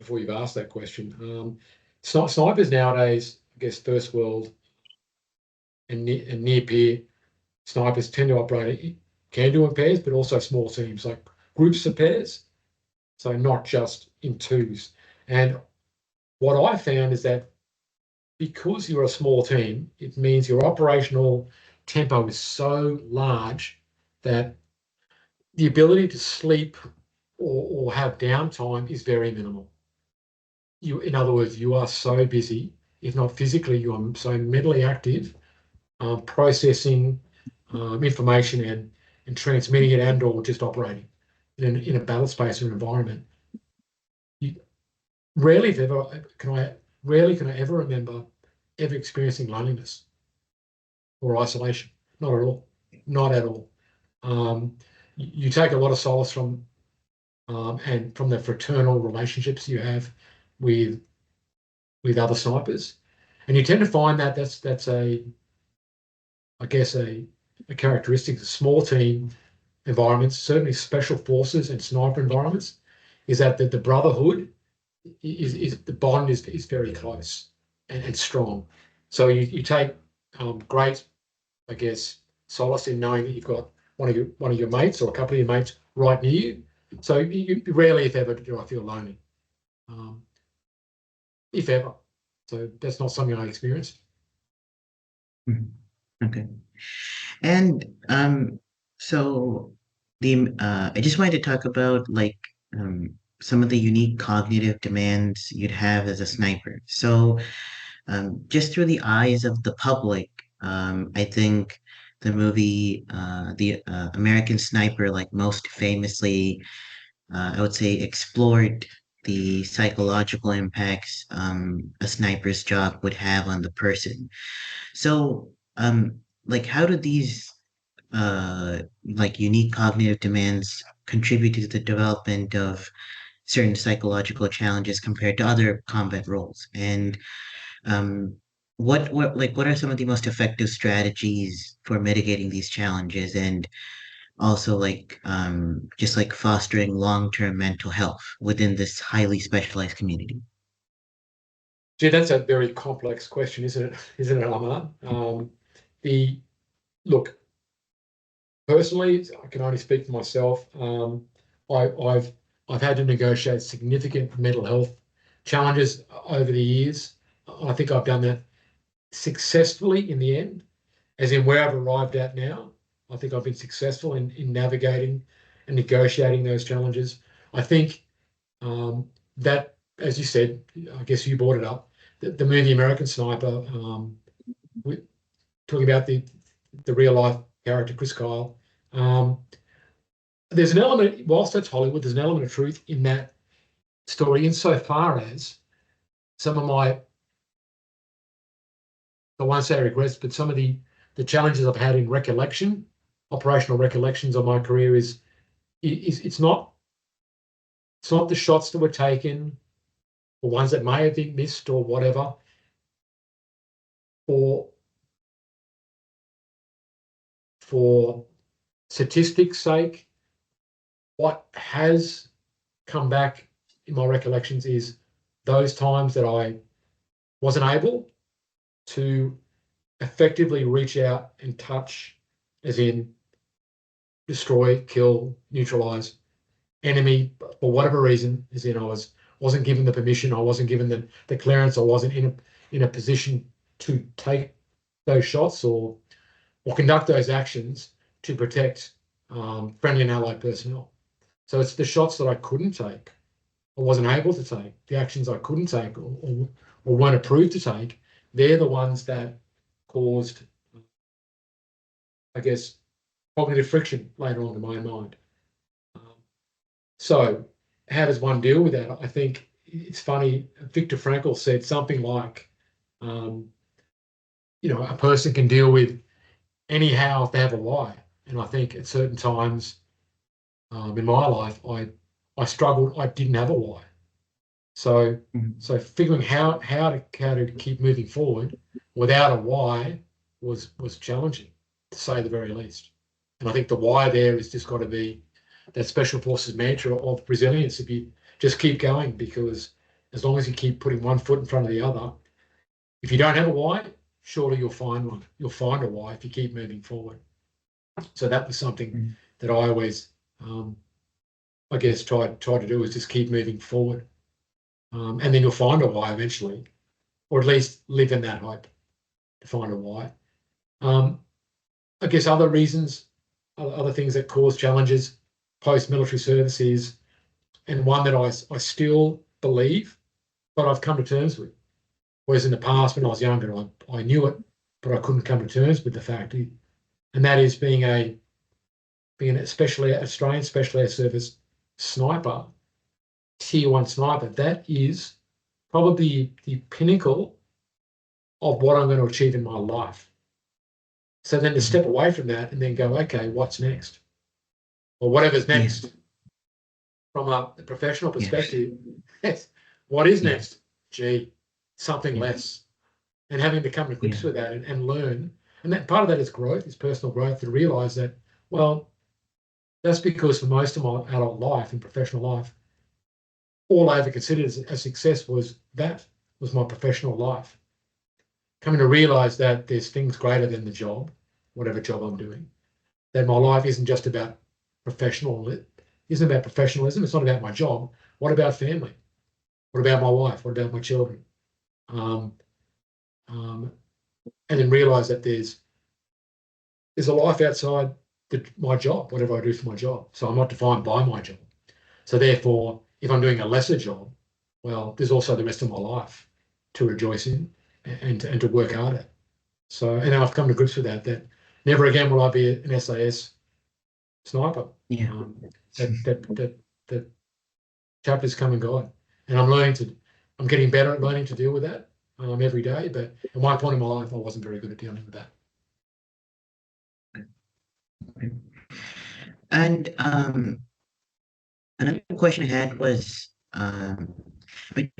before you've asked that question. Snipers nowadays, I guess, first world and near peer snipers tend to operate, can do in pairs, but also small teams, like groups of pairs. So not just in twos. And what I found is that because you're a small team, it means your operational tempo is so large that the ability to sleep or have downtime is very minimal. In other words, you are so busy, if not physically, you are so mentally active, processing information and transmitting it and or just operating in a battle space or environment. You rarely, if ever, rarely can I ever remember ever experiencing loneliness or isolation. Not at all. Not at all. You take a lot of solace from and from the fraternal relationships you have with other snipers, and you tend to find that that's a I guess a characteristic of small team environments, certainly special forces and sniper environments, is that the brotherhood is the bond is very close and strong. So you take great, I guess, solace in knowing that you've got one of your mates or a couple of your mates right near you. So you rarely, if ever, do I feel lonely, um, if ever. So that's not something I experienced. Mhm. Okay. And so I just wanted to talk about like some of the unique cognitive demands you'd have as a sniper. So just through the eyes of the public, I think the movie the American Sniper, like most famously, I would say explored the psychological impacts a sniper's job would have on the person. So, like, how do these like unique cognitive demands contribute to the development of certain psychological challenges compared to other combat roles? And um, what are some of the most effective strategies for mitigating these challenges and also like just like fostering long-term mental health within this highly specialized community? Gee, that's a very complex question, isn't it? Isn't it, Amar? The look, personally, I can only speak for myself. I, I've I've had to negotiate significant mental health challenges over the years. I think I've done that successfully in the end, as in where I've arrived at now. I think I've been successful in navigating and negotiating those challenges. I think that, as you said, I guess you brought it up, the movie American Sniper, talking about the real life character Chris Kyle. Um, there's an element, whilst that's Hollywood, there's an element of truth in that story, insofar as some of my, I won't say regrets, but some of the challenges I've had in recollection, operational recollections of my career is it's not the shots that were taken or ones that may have been missed or whatever, or for statistics' sake. What has come back in my recollections is those times that I wasn't able to effectively reach out and touch, as in destroy, kill, neutralize enemy for whatever reason, as in wasn't given the permission, I wasn't given the clearance, I wasn't in a position to take those shots or conduct those actions to protect friendly and allied personnel. So it's the shots that I couldn't take or wasn't able to take, the actions I couldn't take or weren't approved to take, they're the ones that caused, I guess, cognitive friction later on in my mind. So how does one deal with that? I think it's funny. Viktor Frankl said something like, a person can deal with any how if they have a why. And I think at certain times in my life, I struggled. I didn't have a why. So so figuring how to keep moving forward without a why was challenging, to say the very least. And I think the why there has just got to be that special forces mantra of resilience. If you just keep going, because as long as you keep putting one foot in front of the other, if you don't have a why, surely you'll find one. You'll find a why if you keep moving forward. So that was something that I always, I guess, tried to do, is just keep moving forward. And then you'll find a why eventually, or at least live in that hope to find a why. I guess other reasons, other things that cause challenges post-military service is, and one that I still believe, but I've come to terms with. Whereas in the past, when I was younger, I knew it, but I couldn't come to terms with the fact. And that is being an Australian Special Air Service sniper, Tier 1 sniper. That is probably the pinnacle of what I'm going to achieve in my life. So then to step away from that and then go, okay, what's next? Or whatever's next. From a professional perspective, yes. What is next? Gee, something less. And having to come to grips with that and learn. And that part of that is growth, is personal growth, to realize that, well, that's because for most of my adult life and professional life, all I ever considered as a success was my professional life. Coming to realize that there's things greater than the job, whatever job I'm doing, that my life isn't just about professionalism. It's not about my job. What about family? What about my wife? What about my children? And then realize that there's a life outside my job, whatever I do for my job. So I'm not defined by my job. So therefore, if I'm doing a lesser job, well, there's also the rest of my life to rejoice in and to work hard at. So, and I've come to grips with that never again will I be an SAS sniper. That chapters come and go. And I'm getting better at learning to deal with that every day. But at one point in my life, I wasn't very good at dealing with that. And another question I had was, when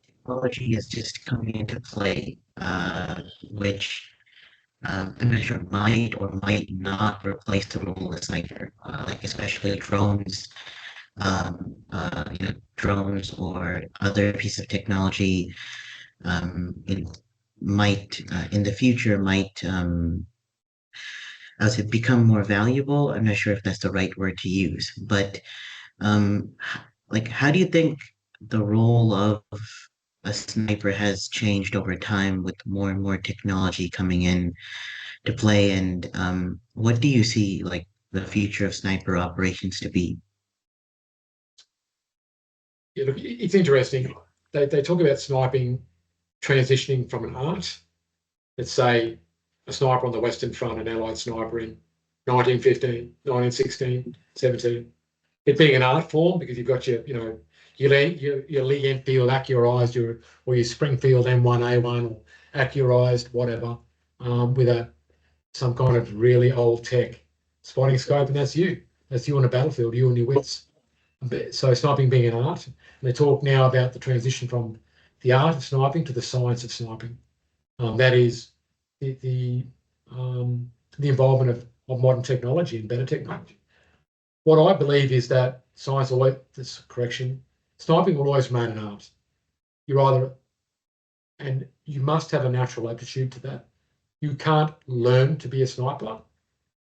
technology is just coming into play, which I'm not sure might or might not replace the role of a sniper, like especially drones, drones or other piece of technology, it might in the future might I would say become more valuable. I'm not sure if that's the right word to use, but like how do you think the role of a sniper has changed over time with more and more technology coming in to play, and what do you see like the future of sniper operations to be? Yeah, look, it's interesting. They talk about sniping transitioning from an art. Let's say a sniper on the Western Front, an Allied sniper in 1915, 1916, 17. It being an art form because you've got your Lee Enfield accurized, or your Springfield M1A1 or accurized, whatever, with some kind of really old tech spotting scope, and that's you. That's you on a battlefield, you and your wits. So sniping being an art, and they talk now about the transition from the art of sniping to the science of sniping. That is the involvement of modern technology and better technology. What I believe is that science always, this correction, sniping will always remain an art. And you must have a natural aptitude to that. You can't learn to be a sniper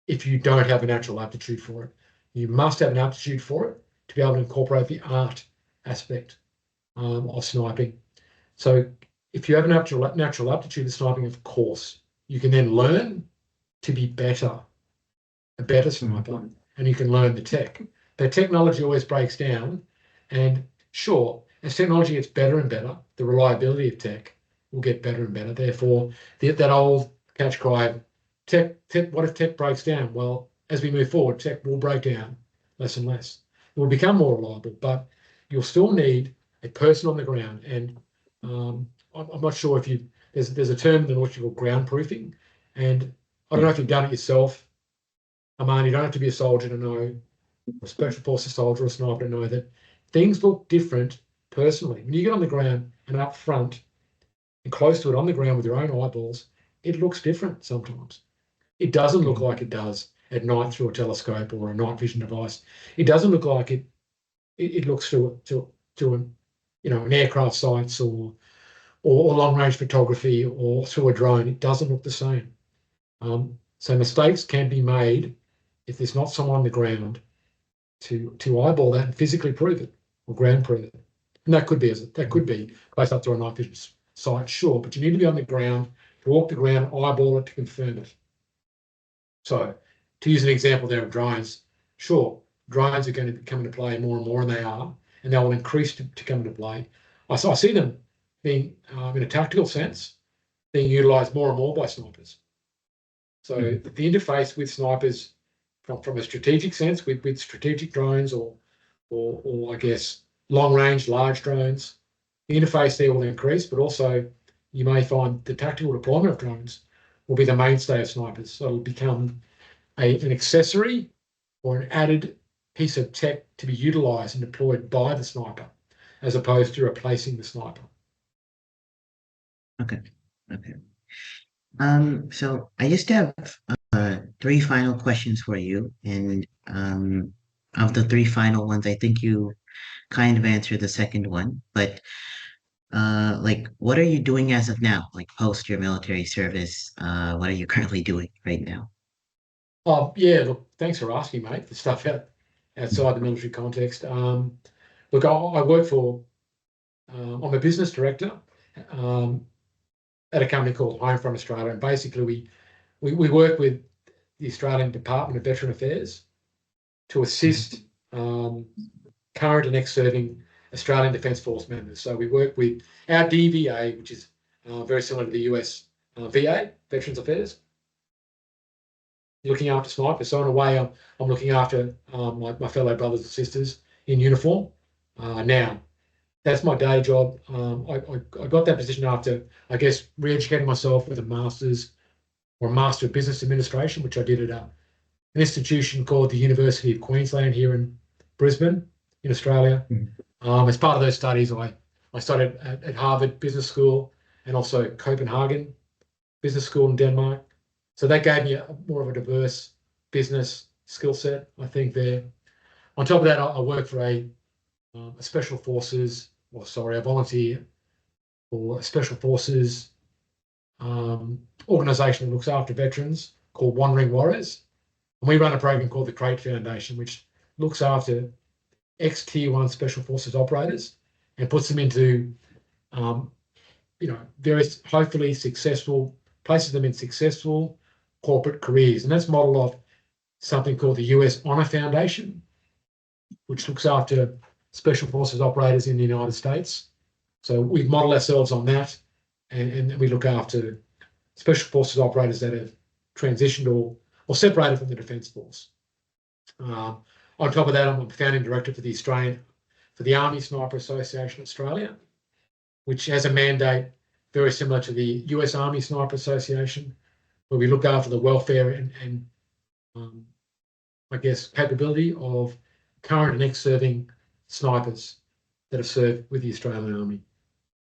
if you don't have a natural aptitude for it. You must have an aptitude for it to be able to incorporate the art aspect of sniping. So if you have a natural aptitude to sniping, of course, you can then learn to be a better sniper, and you can learn the tech. But technology always breaks down. And sure, as technology gets better and better, the reliability of tech will get better and better. Therefore, that old catch cry, what if tech breaks down? Well, as we move forward, tech will break down less and less. It will become more reliable, but you'll still need a person on the ground. And I'm not sure if there's a term in the North called ground proofing. And I don't know if you've done it yourself, Aman. You don't have to be a soldier to know, a special forces soldier or a sniper to know that things look different personally. When you get on the ground and up front and close to it on the ground with your own eyeballs, it looks different sometimes. It doesn't look like it does at night through a telescope or a night vision device. It doesn't look like it looks to an aircraft sights or long range photography or through a drone. It doesn't look the same. So mistakes can be made if there's not someone on the ground to eyeball that and physically prove it or ground prove it. And that could be based up to a night vision sight, sure, but you need to be on the ground, to walk the ground, eyeball it to confirm it. So to use an example there of drones, sure, drones are going to come into play more and more, and they are, and they will increase to come into play. I see them being, in a tactical sense, being utilised more and more by snipers. So the interface with snipers from a strategic sense with strategic drones or I guess long range large drones, the interface there will increase, but also you may find the tactical deployment of drones will be the mainstay of snipers. So it'll become an accessory or an added piece of tech to be utilised and deployed by the sniper, as opposed to replacing the sniper. Okay. Okay. So I just have three final questions for you, and of the three final ones, I think you kind of answered the second one, but like, what are you doing as of now, like post your military service? What are you currently doing right now? Oh yeah, look, thanks for asking, mate. The stuff outside the military context. Look, I work for. I'm a business director um, at a company called Home from Australia, and basically we work with the Australian Department of Veteran Affairs to assist current and ex-serving Australian Defence Force members. So we work with our DVA, which is very similar to the US VA, Veterans Affairs, looking after snipers. So in a way, I'm looking after my fellow brothers and sisters in uniform. Now, that's my day job. I got that position after, I guess, re-educating myself with a master's or a Master of Business Administration, which I did at an institution called the University of Queensland here in Brisbane, in Australia. Mhm. As part of those studies, I studied at Harvard Business School and also Copenhagen Business School in Denmark. So that gave me more of a diverse business skill set, I think, there. On top of that, I work for a special forces, a volunteer for a special forces organisation that looks after veterans called Wandering Warriors. And we run a program called the Crate Foundation, which looks after ex-Tier 1 Special Forces operators and puts them into, various hopefully successful, places them in successful corporate careers. And that's modelled off something called the US Honor Foundation, which looks after Special Forces operators in the United States. So we model ourselves on that, and we look after Special Forces operators that have transitioned or separated from the Defence Force. On top of that, I'm a founding director for the Army Sniper Association Australia, which has a mandate very similar to the US Army Sniper Association, where we look after the welfare and I guess, capability of current and ex-serving snipers that have served with the Australian Army.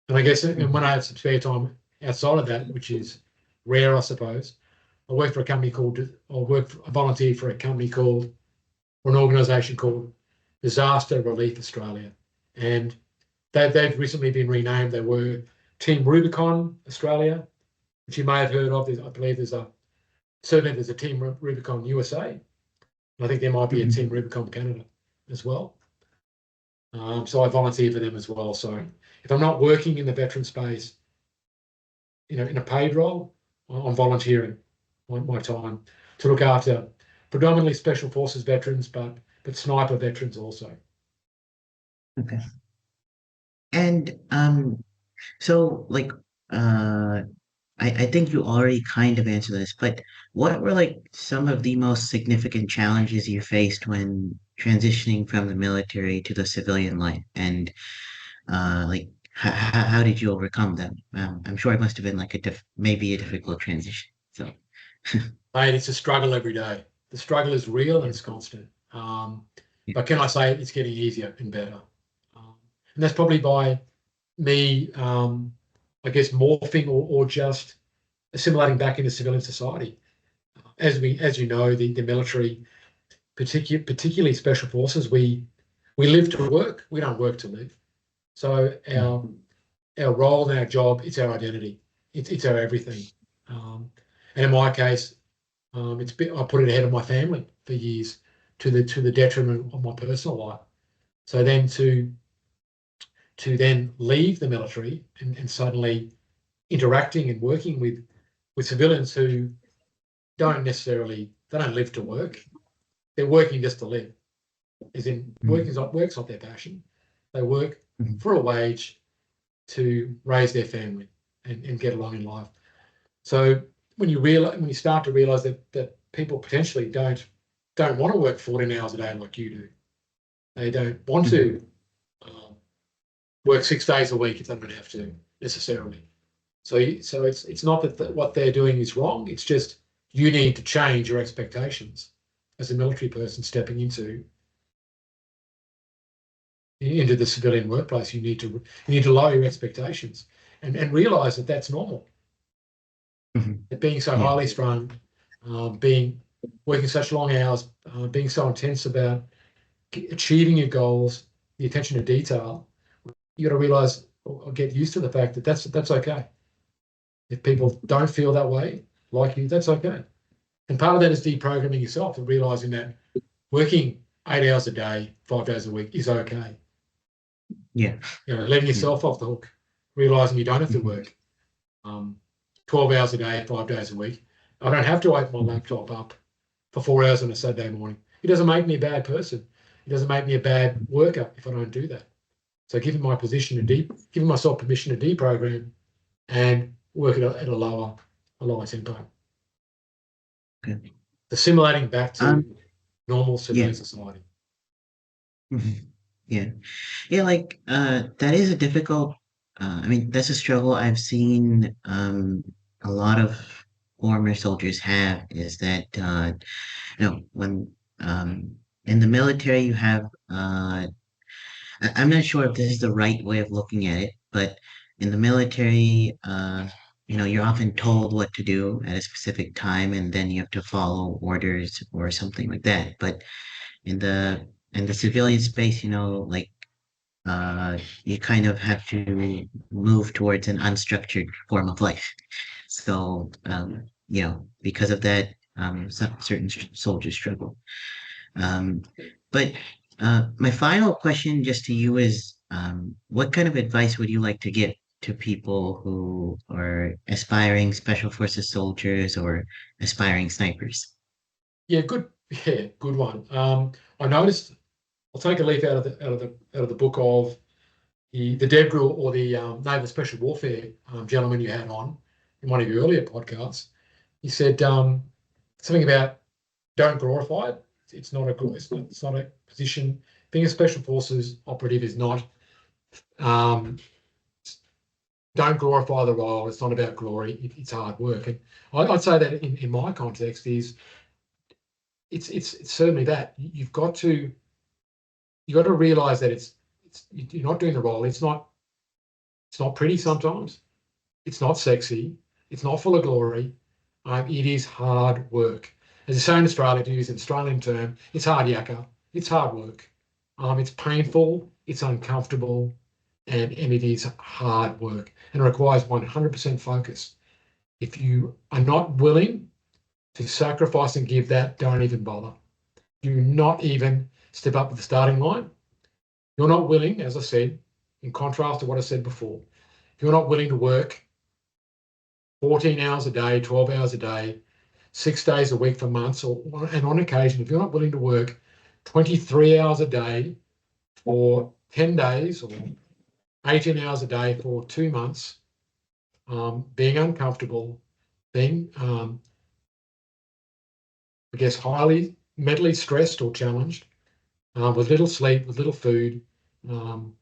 And I guess, and when I have some spare time outside of that, which is rare, I suppose, I work for a volunteer for a company called, or an organisation called Disaster Relief Australia. And they've recently been renamed. They were Team Rubicon Australia, which you may have heard of. I believe there's a Team Rubicon USA. And I think there might be a Team Rubicon Canada as well. So I volunteer for them as well. So if I'm not working in the veteran space, in a paid role, I'm volunteering my time to look after predominantly Special Forces veterans, but but sniper veterans also. Okay. And so like uh I think you already kind of answered this, but what were like some of the most significant challenges you faced when transitioning from the military to the civilian life? And like how did you overcome them? I'm sure it must have been like maybe a difficult transition. So Mate, it's a struggle every day. The struggle is real and yeah, it's constant. yeah, But can I say it's getting easier and better? And that's probably by me, I guess, morphing or just assimilating back into civilian society. As you know, the military, particularly special forces, we live to work. We don't work to live. So mhm, our role and our job, it's our identity. It's our everything. And in my case, I put it ahead of my family for years, to the detriment of my personal life. So then to then leave the military and suddenly interacting and working with civilians who they don't live to work. They're working just to live. As in mhm, work's not their passion. They work mhm, for a wage to raise their family and get along in life. So when you start to realize that people potentially don't want to work 14 hours a day like you do. They don't want mhm, to um, work 6 days a week if they don't have to necessarily. So it's not that what they're doing is wrong. It's just you need to change your expectations as a military person stepping into the civilian workplace. You need to lower your expectations and realize that that's normal. mhm. That being so Yeah. highly strung, being working such long hours, being so intense about achieving your goals, the attention to detail, you got to realize or get used to the fact that that's okay. If people don't feel that way like you, that's okay. And part of that is deprogramming yourself and realizing that working 8 hours a day, 5 days a week is okay. Yeah. Letting Yeah. yourself off the hook, realizing you don't have to Mhm, work um, 12 hours a day, 5 days a week. I don't have to open my mhm, laptop up for 4 hours on a Saturday morning. It doesn't make me a bad person. It doesn't make me a bad worker if I don't do that. So mhm. giving myself permission to deprogram and work at a lower tempo, Okay. assimilating back Um, to normal yeah. civilian society. Mhm. Yeah. Yeah, like that is a difficult I mean that's a struggle I've seen a lot of former soldiers have is that when in the military you have I'm not sure if this is the right way of looking at it, but in the military you're often told what to do at a specific time and then you have to follow orders or something like that. But in the civilian space, like you kind of have to move towards an unstructured form of life. So, because of that, some certain soldiers struggle. Um, but my final question just to you is, what kind of advice would you like to give to people who are aspiring special forces soldiers or aspiring snipers? Yeah, good. Yeah, good one. I noticed. I'll take a leaf out of the book of the DEBRIL or the Naval Special Warfare gentleman you had on in one of your earlier podcasts. He said something about don't glorify it. It's not a position. Being a special forces operative is not. Um, don't glorify the role. It's not about glory. It's hard work. And I'd say that in my context is it's certainly that you've got to realize that you're not doing the role. It's not pretty sometimes. It's not sexy. It's not full of glory. It is hard work. As they say in Australia, to use an Australian term, it's hard yakka. It's hard work. It's painful. It's uncomfortable, and it is hard work, and it requires 100% focus. If you are not willing to sacrifice and give that, don't even bother. Do not even step up to the starting line. You're not willing, as I said, in contrast to what I said before, if you're not willing to work 14 hours a day, 12 hours a day, 6 days a week for months, and on occasion, if you're not willing to work 23 hours a day for 10 days or 18 hours a day for 2 months, being uncomfortable, being, I guess, highly mentally stressed or challenged, with little sleep, with little food, um,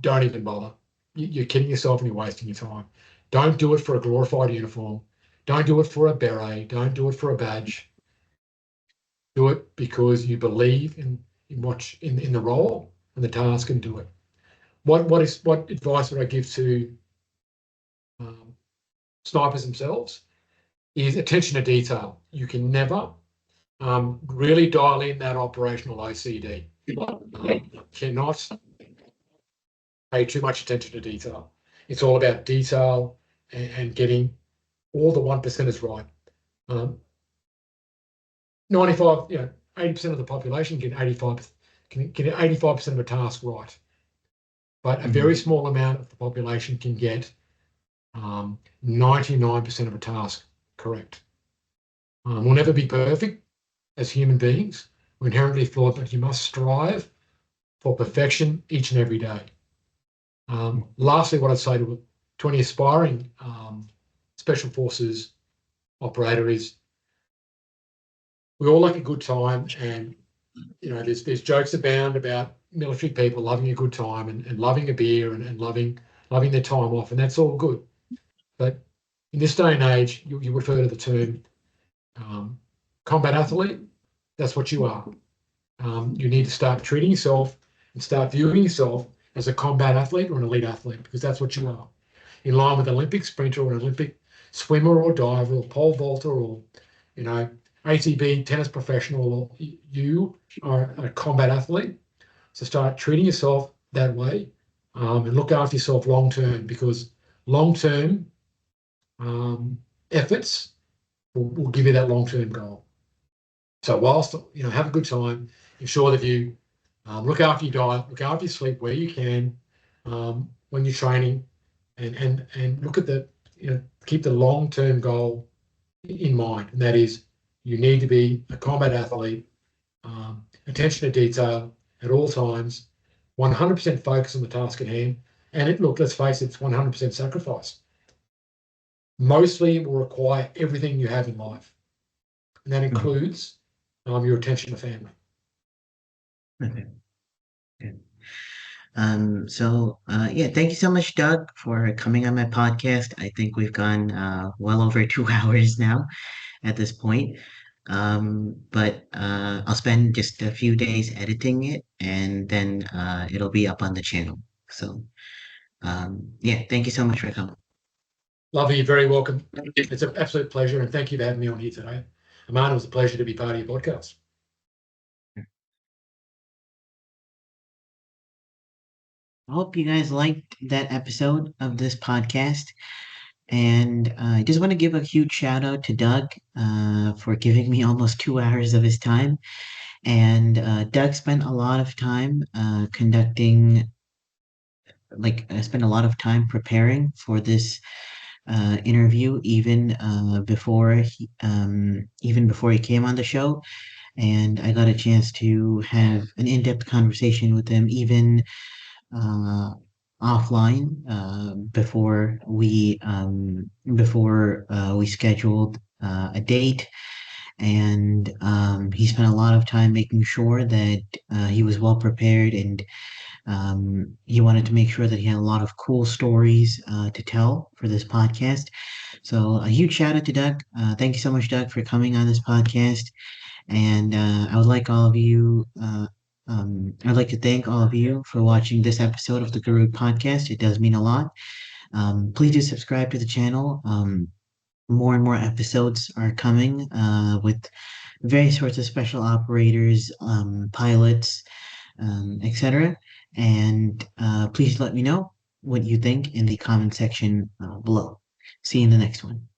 don't even bother. You're kidding yourself and you're wasting your time. Don't do it for a glorified uniform. Don't do it for a beret. Don't do it for a badge. Do it because you believe in the role and the task, and do it. What advice would I give to um, snipers themselves? Is attention to detail. You can never really dial in that operational OCD. You cannot pay too much attention to detail. It's all about detail and getting all the 1%ers right. Um, 95, 80% of the population get 85% of a task right, but a very Mhm. small amount of the population can get 99% of a task correct. We'll never be perfect as human beings. We're inherently flawed, but you must strive for perfection each and every day. Lastly, what I'd say to any aspiring special forces operator is we all like a good time, and there's jokes abound about military people loving a good time and loving a beer and loving their time off, and that's all good. But in this day and age, you refer to the term um, combat athlete. That's what you are. You need to start treating yourself and start viewing yourself as a combat athlete or an elite athlete, because that's what you are. In line with an Olympic sprinter or an Olympic swimmer or diver or pole vaulter or, you know, ATB tennis professional, you are a combat athlete. So start treating yourself that way, and look after yourself long term, because long term efforts will give you that long term goal. So whilst have a good time, ensure that you look after your diet, look after your sleep where you can, when you're training, and look at keep the long term goal in mind, and that is you need to be a combat athlete, attention to detail at all times, 100% focus on the task at hand, and look, let's face it, it's 100% sacrifice. Mostly it will require everything you have in life, and that Mhm. includes your attention to family. Okay. Good. Yeah, thank you so much, Doug, for coming on my podcast. I think we've gone well over 2 hours now at this point. But I'll spend just a few days editing it, and then it'll be up on the channel. Yeah, thank you so much for coming. Lovely, you're very welcome. It's an absolute pleasure, and thank you for having me on here today. Amanda, it was a pleasure to be part of your podcast. I hope you guys liked that episode of this podcast. And I just want to give a huge shout out to Doug for giving me almost 2 hours of his time. And Doug spent a lot of time spent a lot of time preparing for this interview, even before he came on the show. And I got a chance to have an in-depth conversation with him, even uh, offline, before we scheduled a date. And he spent a lot of time making sure that he was well prepared, and he wanted to make sure that he had a lot of cool stories to tell for this podcast. So a huge shout out to Doug. Thank you so much, Doug, for coming on this podcast. And I'd like to thank all of you for watching this episode of the Guru Podcast. It does mean a lot. Please do subscribe to the channel. More and more episodes are coming with various sorts of special operators, pilots, etc. And please let me know what you think in the comment section below. See you in the next one.